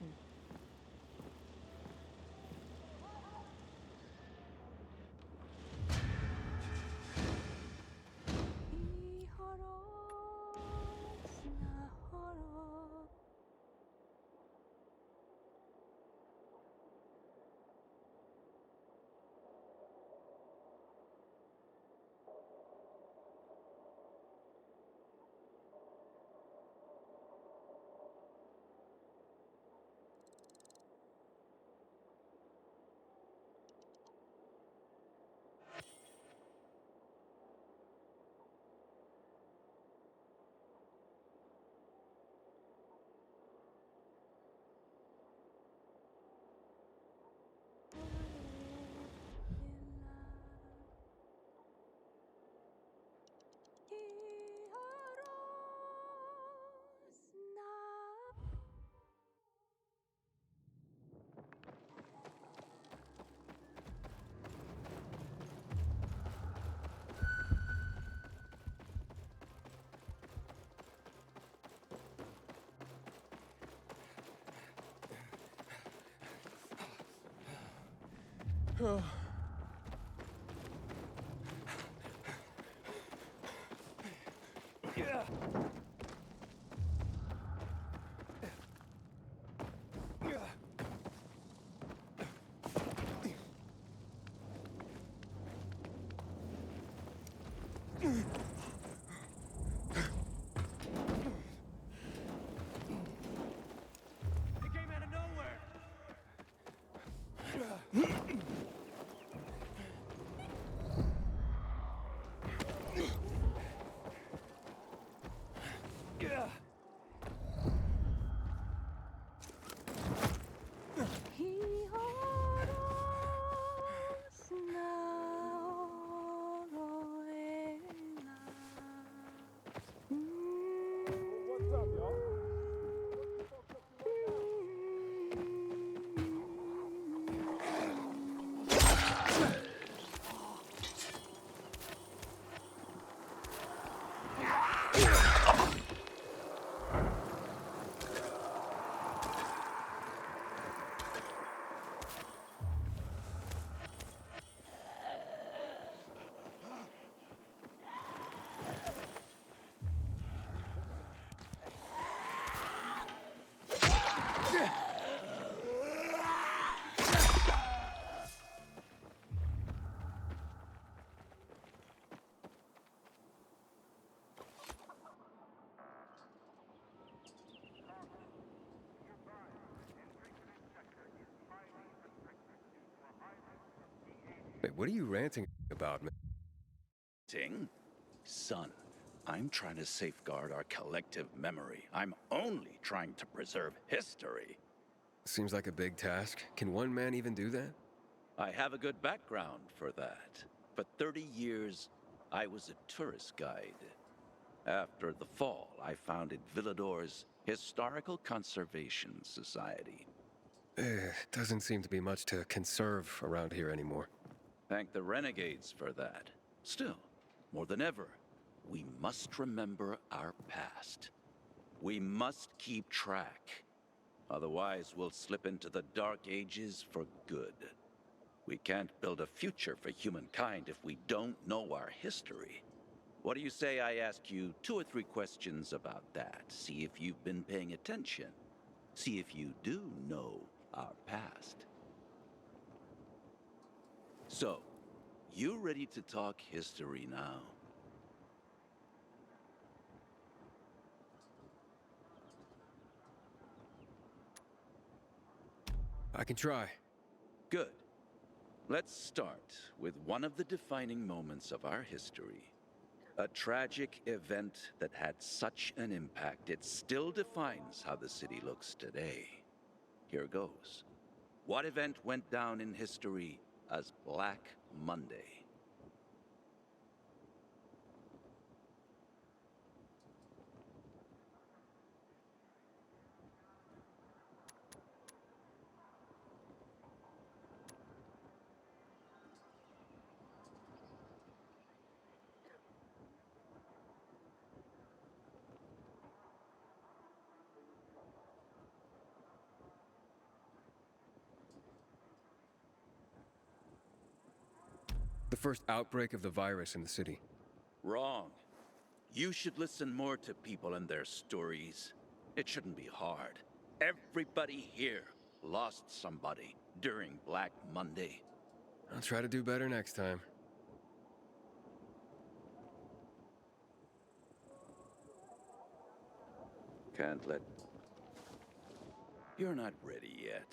Hey, what are you ranting about, man? Ting? Son, I'm trying to safeguard our collective memory. I'm only trying to preserve history. Seems like a big task. Can one man even do that? I have a good background for that. For 30 years, I was a tourist guide. After the fall, I founded Villador's Historical Conservation Society. Doesn't seem to be much to conserve around here anymore. Thank the renegades for that. Still, more than ever, we must remember our past. We must keep track. Otherwise, we'll slip into the Dark Ages for good. We can't build a future for humankind if we don't know our history. What do you say I ask you 2 or 3 questions about that? See if you've been paying attention. See if you do know our past. So, you ready to talk history now? I can try. Good. Let's start with one of the defining moments of our history. A tragic event that had such an impact, it still defines how the city looks today. Here goes. What event went down in history as Black Monday? The first outbreak of the virus in the city. Wrong. You should listen more to people and their stories. It shouldn't be hard. Everybody here lost somebody during Black Monday. I'll try to do better next time. Can't let... You're not ready yet.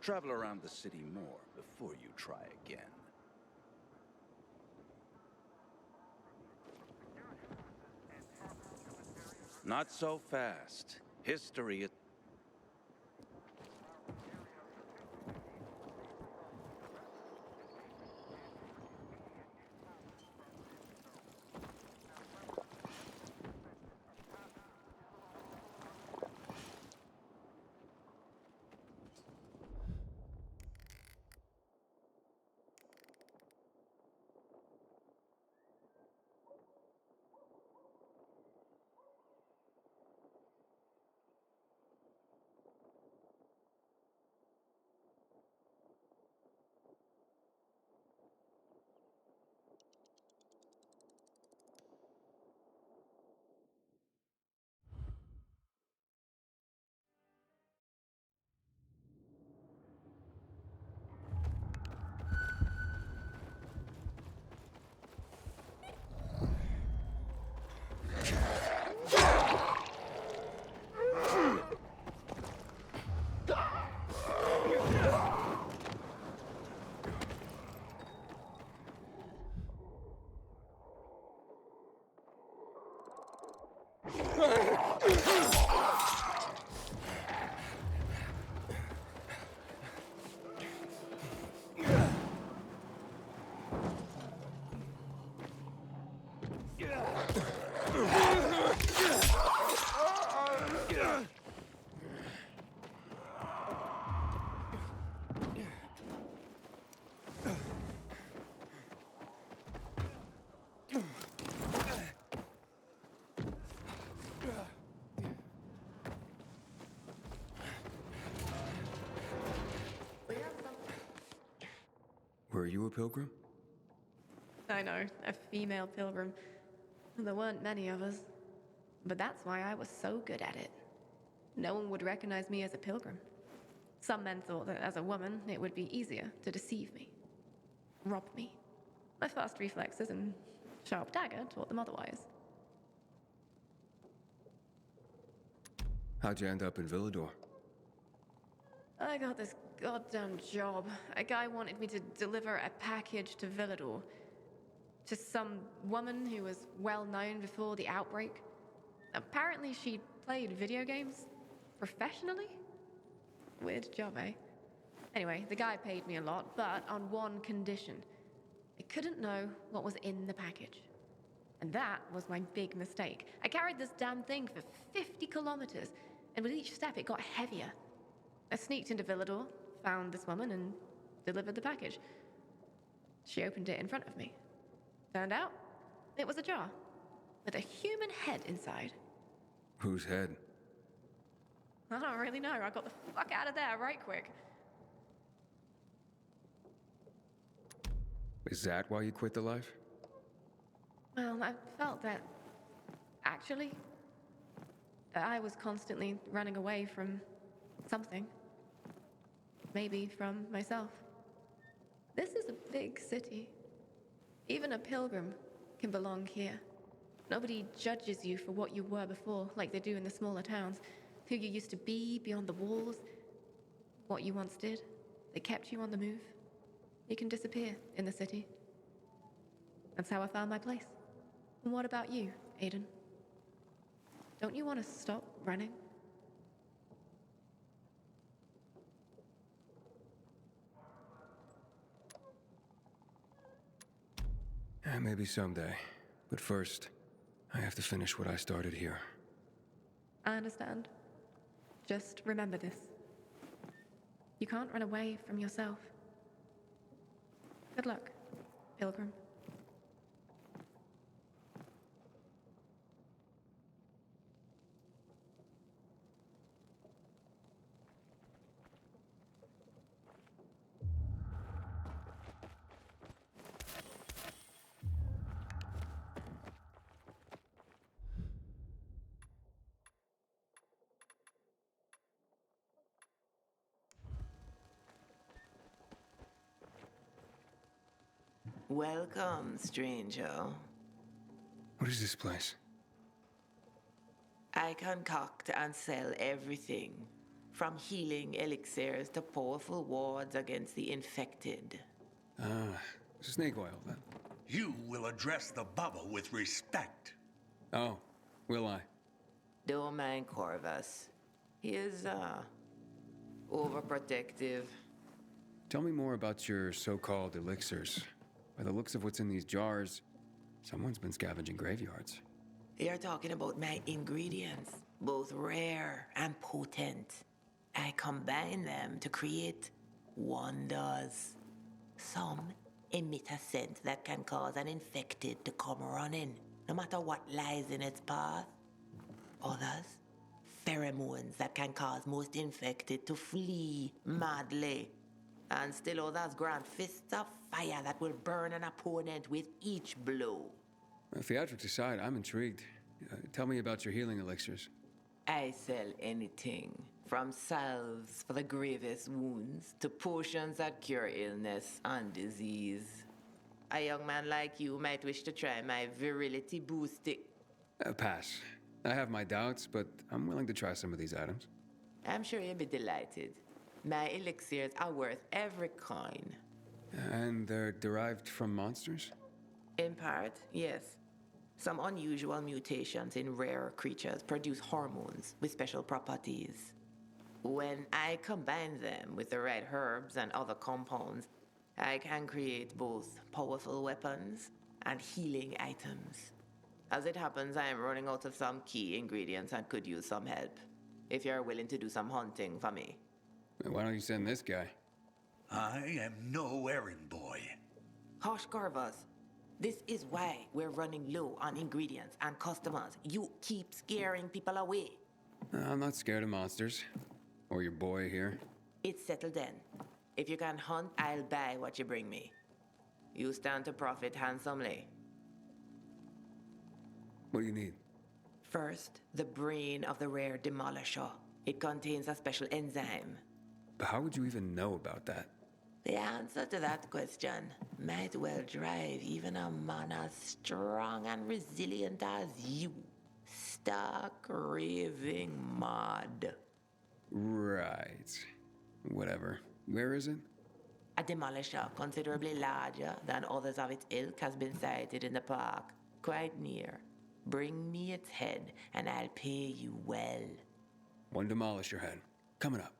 Travel around the city more before you try again. Not so fast. History... Were you a pilgrim? I know, a female pilgrim. There weren't many of us. But that's why I was so good at it. No one would recognize me as a pilgrim. Some men thought that as a woman, it would be easier to deceive me, rob me. My fast reflexes and sharp dagger taught them otherwise. How'd you end up in Villador? I got this goddamn job. A guy wanted me to deliver a package to Villador. To some woman who was well known before the outbreak. Apparently she played video games professionally? Weird job, eh? Anyway, the guy paid me a lot, but on one condition. I couldn't know what was in the package. And that was my big mistake. I carried this damn thing for 50 kilometers, and with each step it got heavier. I sneaked into Villador, found this woman, and delivered the package. She opened it in front of me. Turned out, it was a jar with a human head inside. Whose head? I don't really know. I got the fuck out of there right quick. Is that why you quit the life? Well, I felt that, actually, that I was constantly running away from something. Maybe from myself. This is a big city. Even a pilgrim can belong here. Nobody judges you for what you were before, like they do in the smaller towns. Who you used to be beyond the walls, what you once did. They kept you on the move. You can disappear in the city. That's how I found my place. And what about you, Aiden? Don't you want to stop running? Maybe someday. But first, I have to finish what I started here. I understand. Just remember this. You can't run away from yourself. Good luck, Pilgrim. Welcome, stranger. What is this place? I concoct and sell everything, from healing elixirs to powerful wards against the infected. Snake oil, then. You will address the bubble with respect. Oh, will I? Don't mind Corvus. He is, overprotective. Tell me more about your so-called elixirs. By the looks of what's in these jars, someone's been scavenging graveyards. You're talking about my ingredients, both rare and potent. I combine them to create wonders. Some emit a scent that can cause an infected to come running, no matter what lies in its path. Others, pheromones that can cause most infected to flee madly. And still others grant fists of fire that will burn an opponent with each blow. Theatrics aside, I'm intrigued. Tell me about your healing elixirs. I sell anything, from salves for the gravest wounds to potions that cure illness and disease. A young man like you might wish to try my virility boosting. Pass. I have my doubts, but I'm willing to try some of these items. I'm sure you'll be delighted. My elixirs are worth every coin. And they're derived from monsters? In part, yes. Some unusual mutations in rare creatures produce hormones with special properties. When I combine them with the right herbs and other compounds, I can create both powerful weapons and healing items. As it happens, I am running out of some key ingredients and could use some help. If you're willing to do some hunting for me. Why don't you send this guy? I am no errand boy. Hush, Corvus. This is why we're running low on ingredients and customers. You keep scaring people away. I'm not scared of monsters. Or your boy here. It's settled then. If you can hunt, I'll buy what you bring me. You stand to profit handsomely. What do you need? First, the brain of the rare demolisher. It contains a special enzyme. But how would you even know about that? The answer to that question might well drive even a man as strong and resilient as you stark raving mad. Right. Whatever. Where is it? A demolisher considerably larger than others of its ilk has been sighted in the park, quite near. Bring me its head, and I'll pay you well. One demolisher head. Coming up.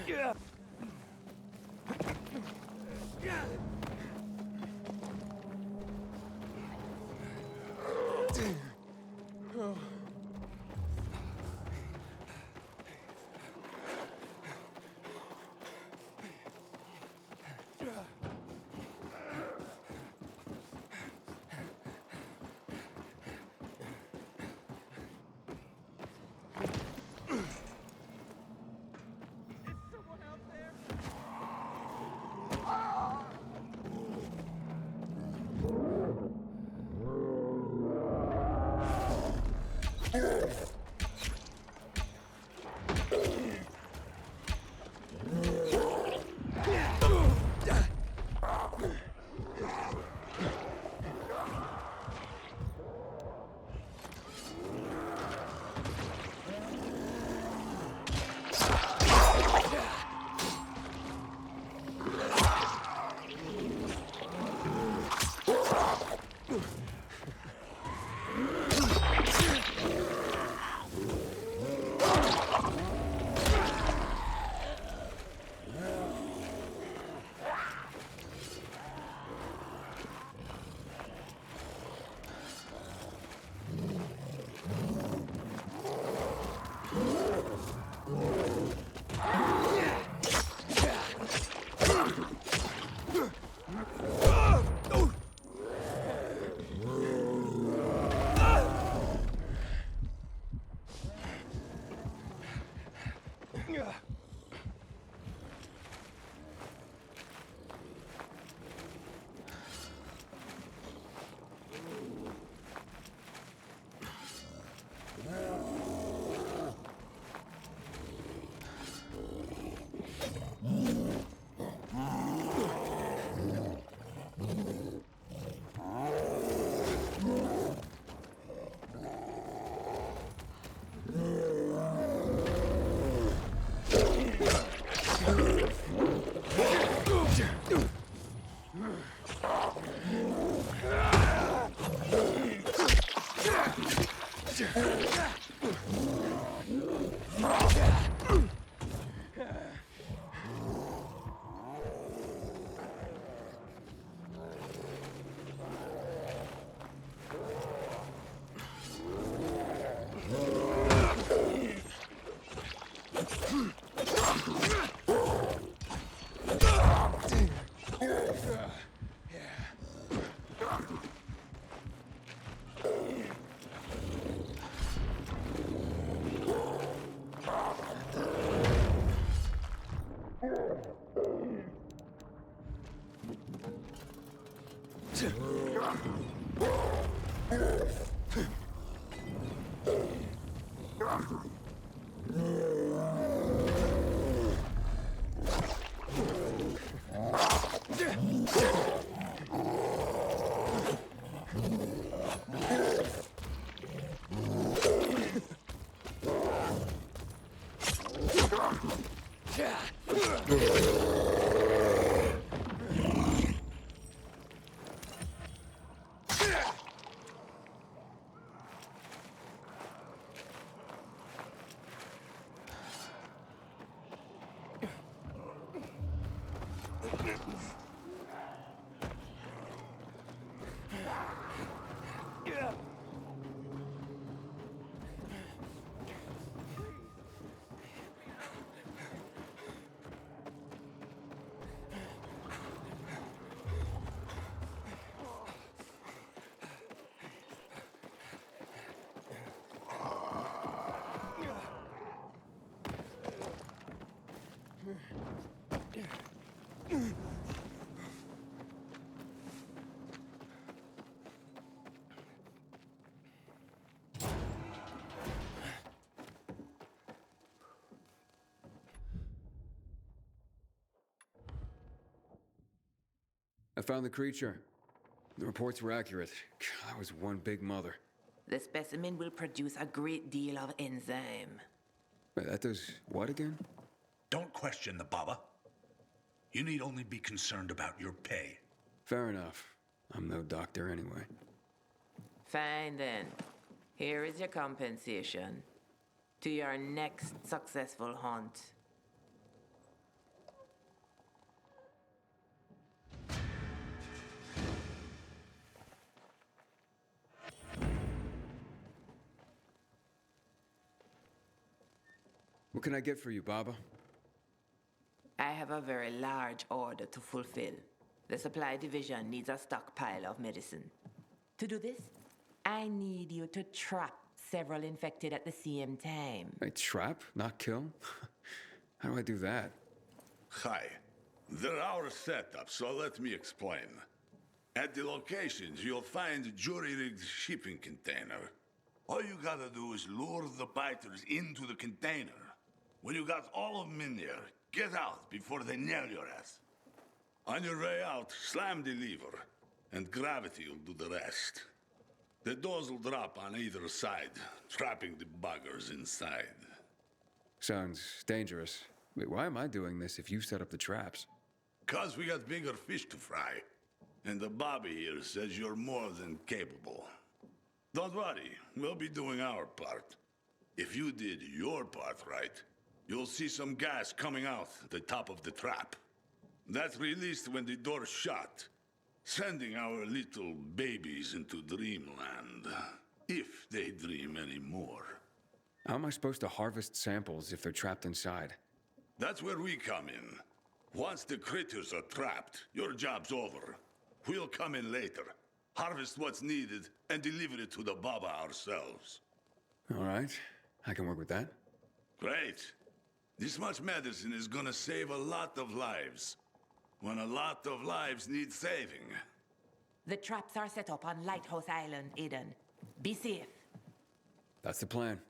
Yeah. I found the creature. The reports were accurate. That was one big mother. The specimen will produce a great deal of enzyme. Wait, that does what again? Don't question the Baba. You need only be concerned about your pay. Fair enough. I'm no doctor anyway. Fine then. Here is your compensation. To your next successful hunt. What can I get for you, Baba? I have a very large order to fulfill. The supply division needs a stockpile of medicine. To do this, I need you to trap several infected at the same time. Wait, trap, not kill? How do I do that? Hi. They're our setup, so let me explain. At the locations, you'll find a jury-rigged shipping container. All you gotta do is lure the biters into the container. When you got all of them in there, get out before they nail your ass. On your way out, slam the lever, and gravity will do the rest. The doors will drop on either side, trapping the buggers inside. Sounds dangerous. Wait, why am I doing this if you set up the traps? 'Cause we got bigger fish to fry. And the Bobby here says you're more than capable. Don't worry, we'll be doing our part. If you did your part right, you'll see some gas coming out the top of the trap. That's released when the door's shut, sending our little babies into dreamland. If they dream anymore. How am I supposed to harvest samples if they're trapped inside? That's where we come in. Once the critters are trapped, your job's over. We'll come in later, harvest what's needed, and deliver it to the Baba ourselves. All right, I can work with that. Great. This much medicine is gonna save a lot of lives. When a lot of lives need saving. The traps are set up on Lighthouse Island, Eden. Be safe. That's the plan.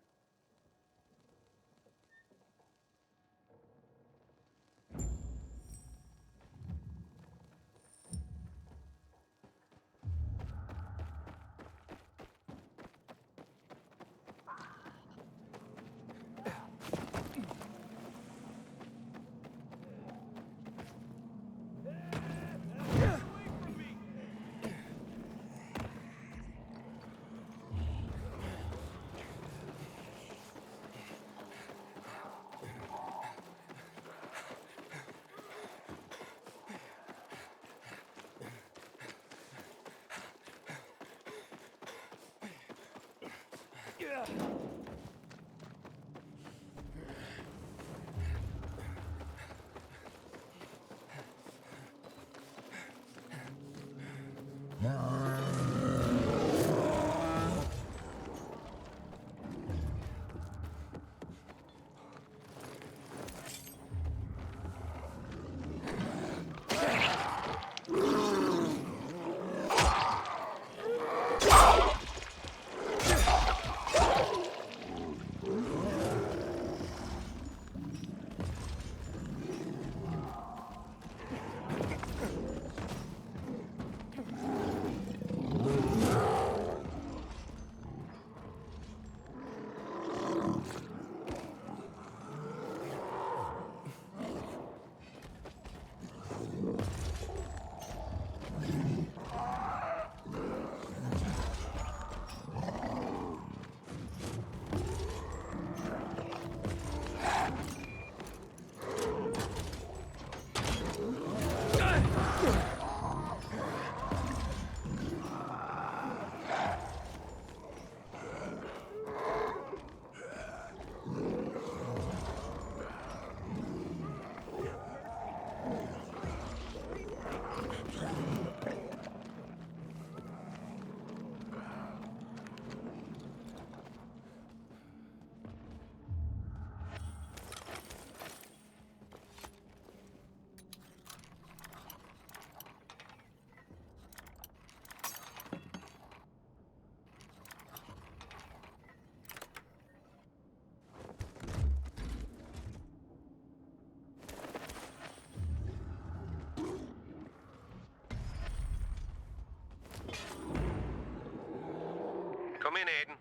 Come in, Aiden.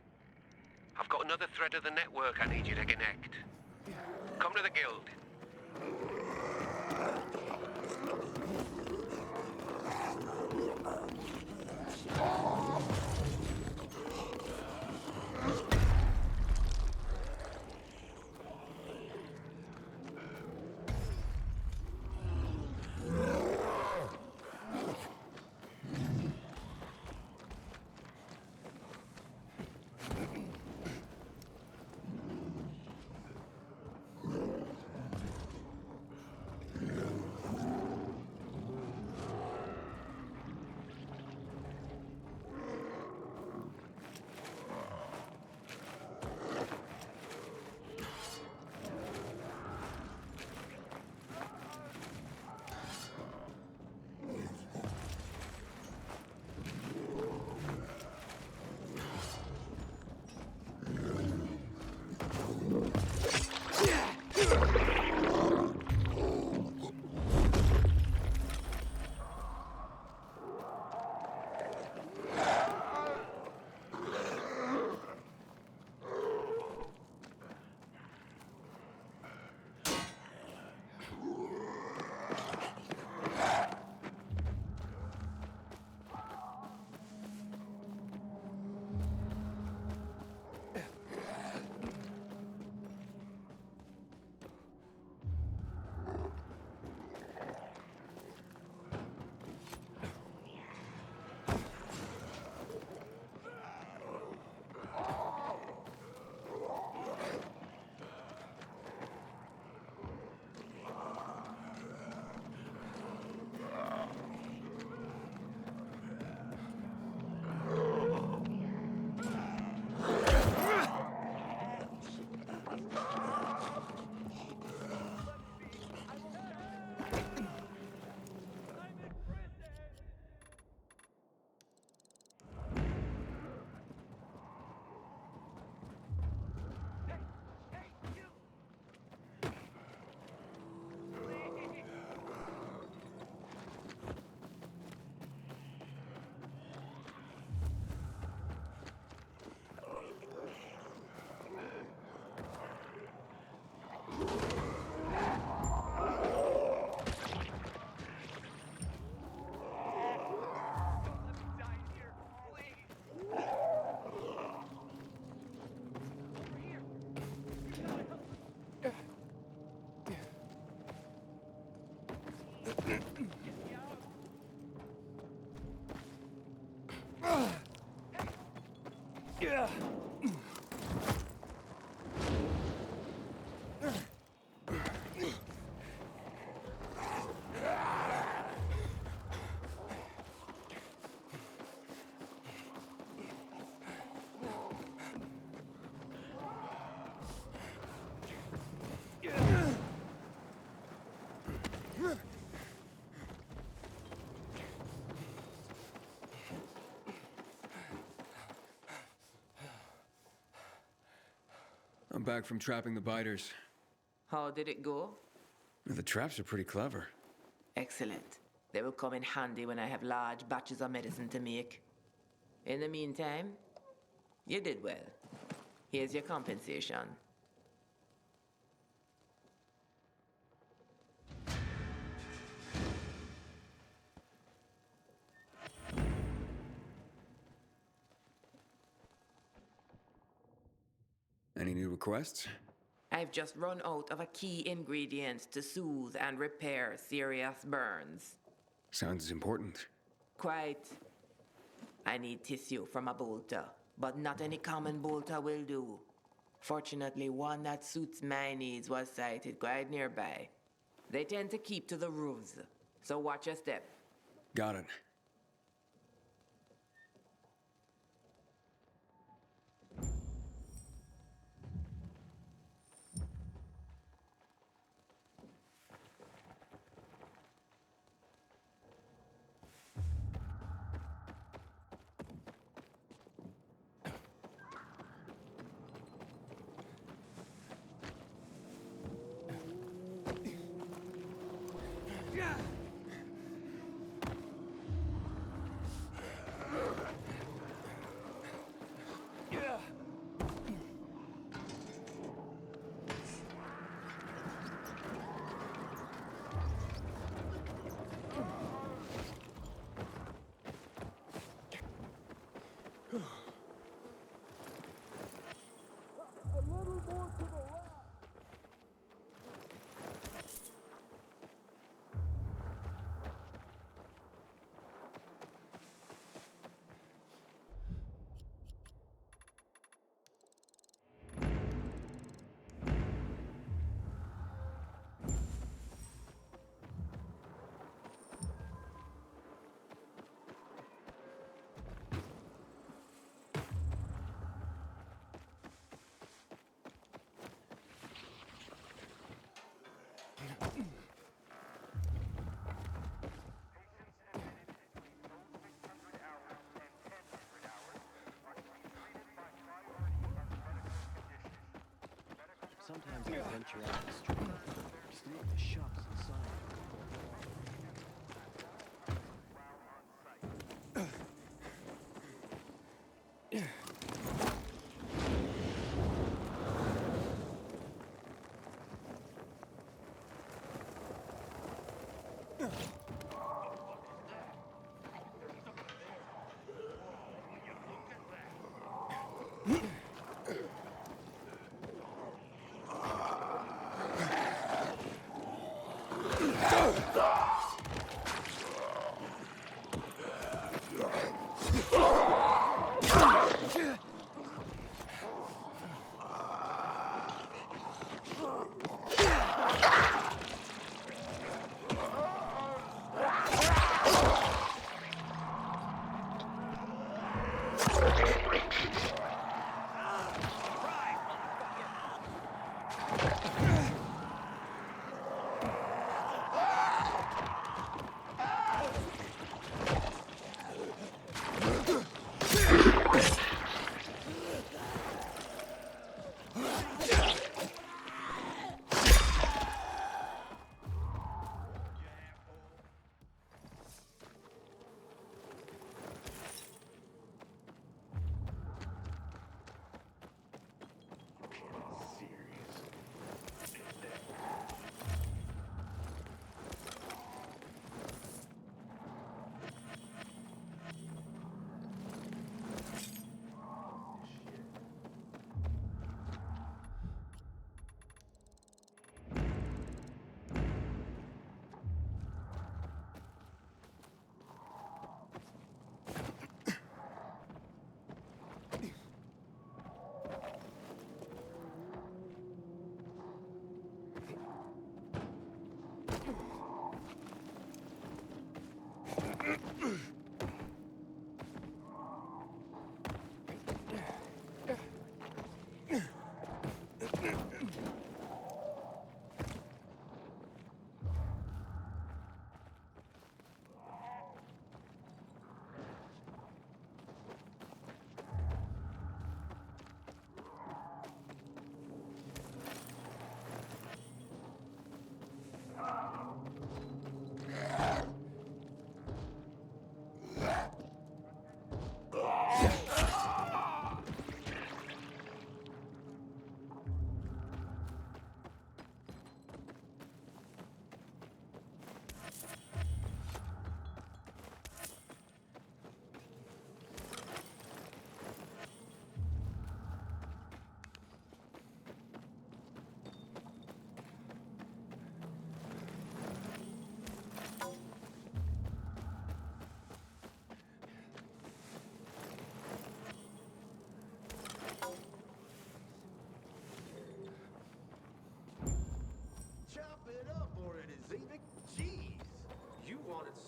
I've got another thread of the network I need you to connect. Come to the guild. I'm back from trapping the biters. How did it go? The traps are pretty clever. Excellent. They will come in handy when I have large batches of medicine to make. In the meantime, you did well. Here's your compensation. Any new requests? I've just run out of a key ingredient to soothe and repair serious burns. Sounds important. Quite. I need tissue from a bolter, but not any common bolter will do. Fortunately, one that suits my needs was sighted quite nearby. They tend to keep to the roofs, so watch your step. Got it. Sometimes I venture out the street just to look at the shops inside.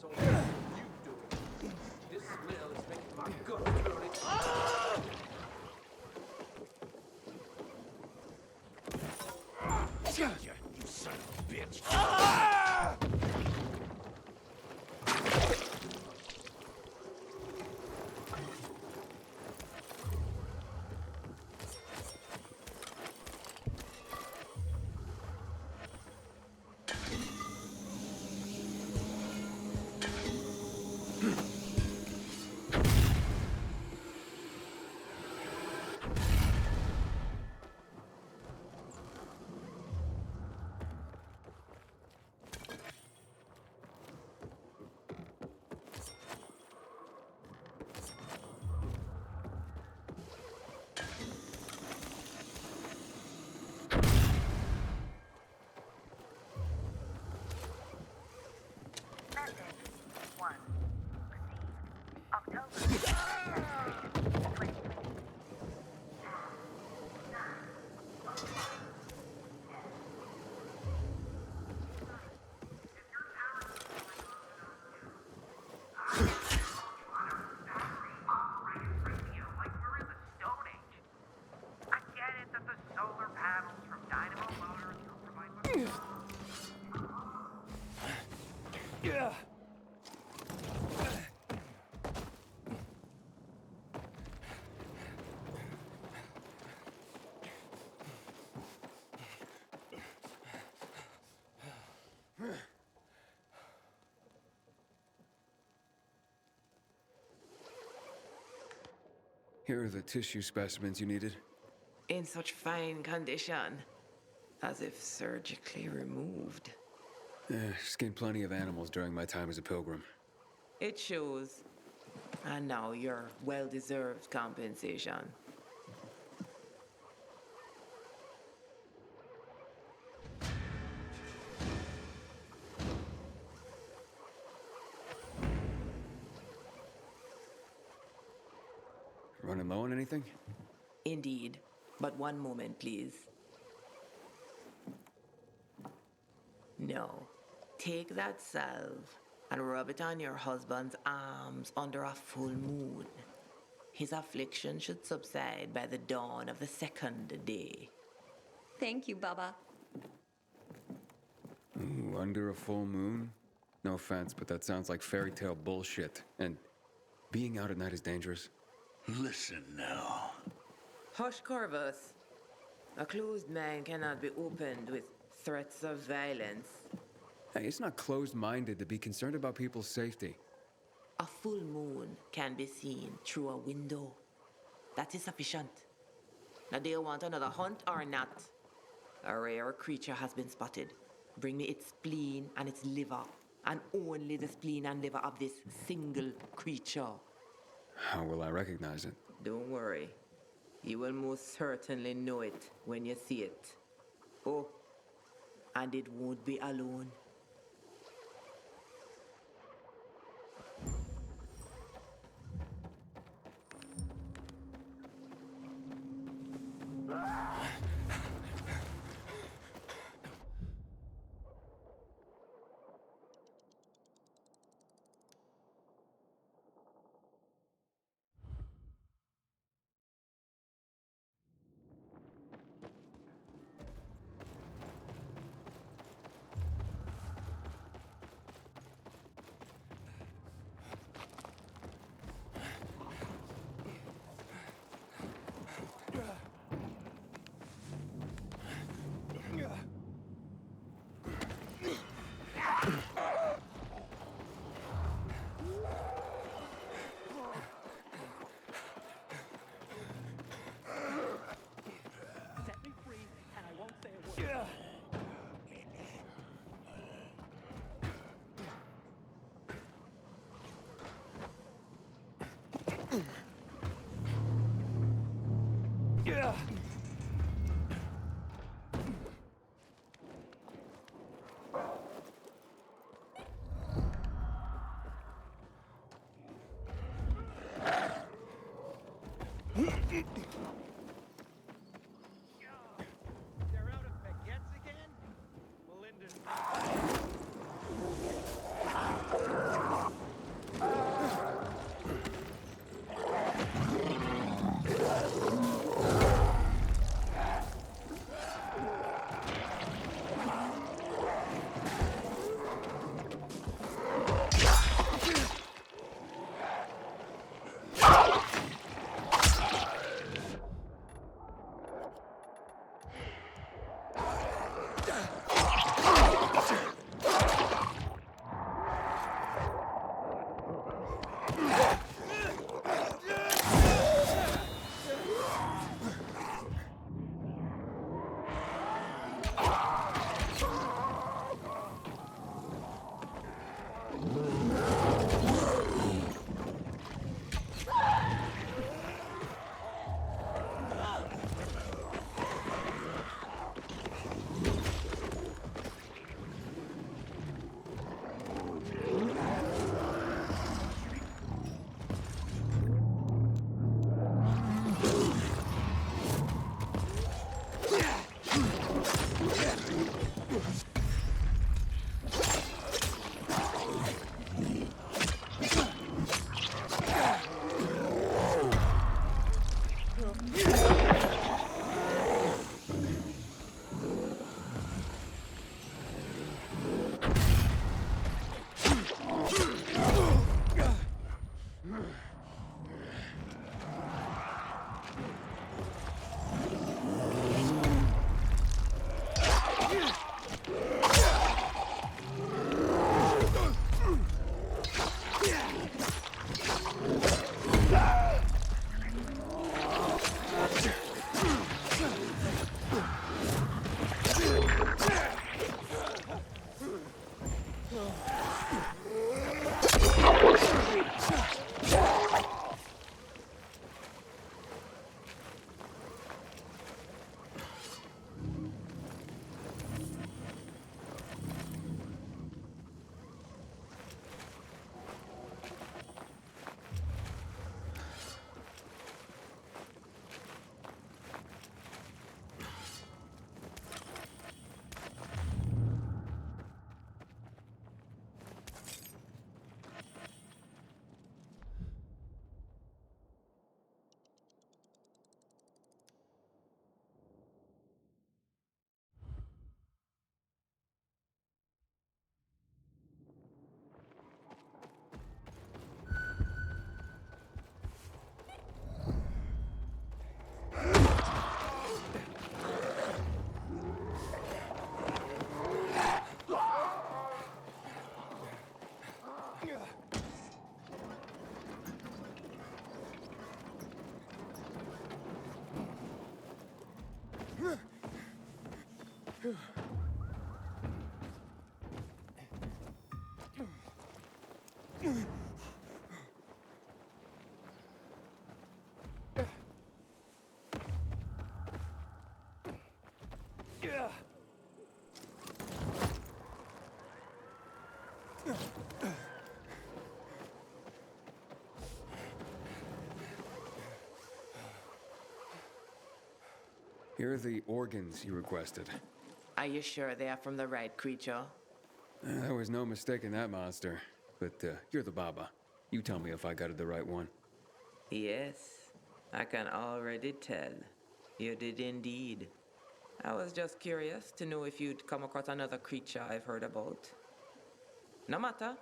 soul. You do it. This smell is making my gut turn. Gotcha, you son of a bitch. Here are the tissue specimens you needed. In such fine condition, as if surgically removed. Skinned plenty of animals during my time as a pilgrim. It shows. And now your well-deserved compensation. Running low on anything? Indeed. But one moment, please. No. Take that salve and rub it on your husband's arms under a full moon. His affliction should subside by the dawn of the second day. Thank you, Baba. Ooh, under a full moon? No offense, but that sounds like fairy tale bullshit. And being out at night is dangerous. Listen now. Hush, Corvus. A closed mind cannot be opened with threats of violence. Hey, it's not closed-minded to be concerned about people's safety. A full moon can be seen through a window. That is sufficient. Now, do you want another hunt or not? A rare creature has been spotted. Bring me its spleen and its liver, and only the spleen and liver of this single creature. How will I recognize it? Don't worry. You will most certainly know it when you see it. Oh, and it won't be alone. They're out of baguettes again? Melinda's. Here are the organs you requested. Are you sure they are from the right creature? There was no mistaking that monster. But you're the Baba. You tell me if I got it the right one. Yes, I can already tell. You did indeed. I was just curious to know if you'd come across another creature I've heard about. No matter.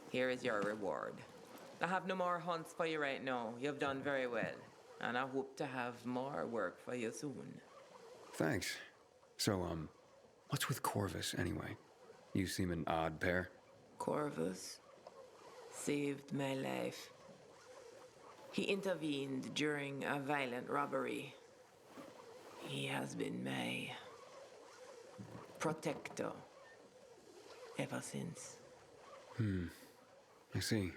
Here is your reward. I have no more hunts for you right now. You've done very well. And I hope to have more work for you soon. Thanks. So, what's with Corvus, anyway? You seem an odd pair. Corvus saved my life. He intervened during a violent robbery. He has been my protector ever since. I see.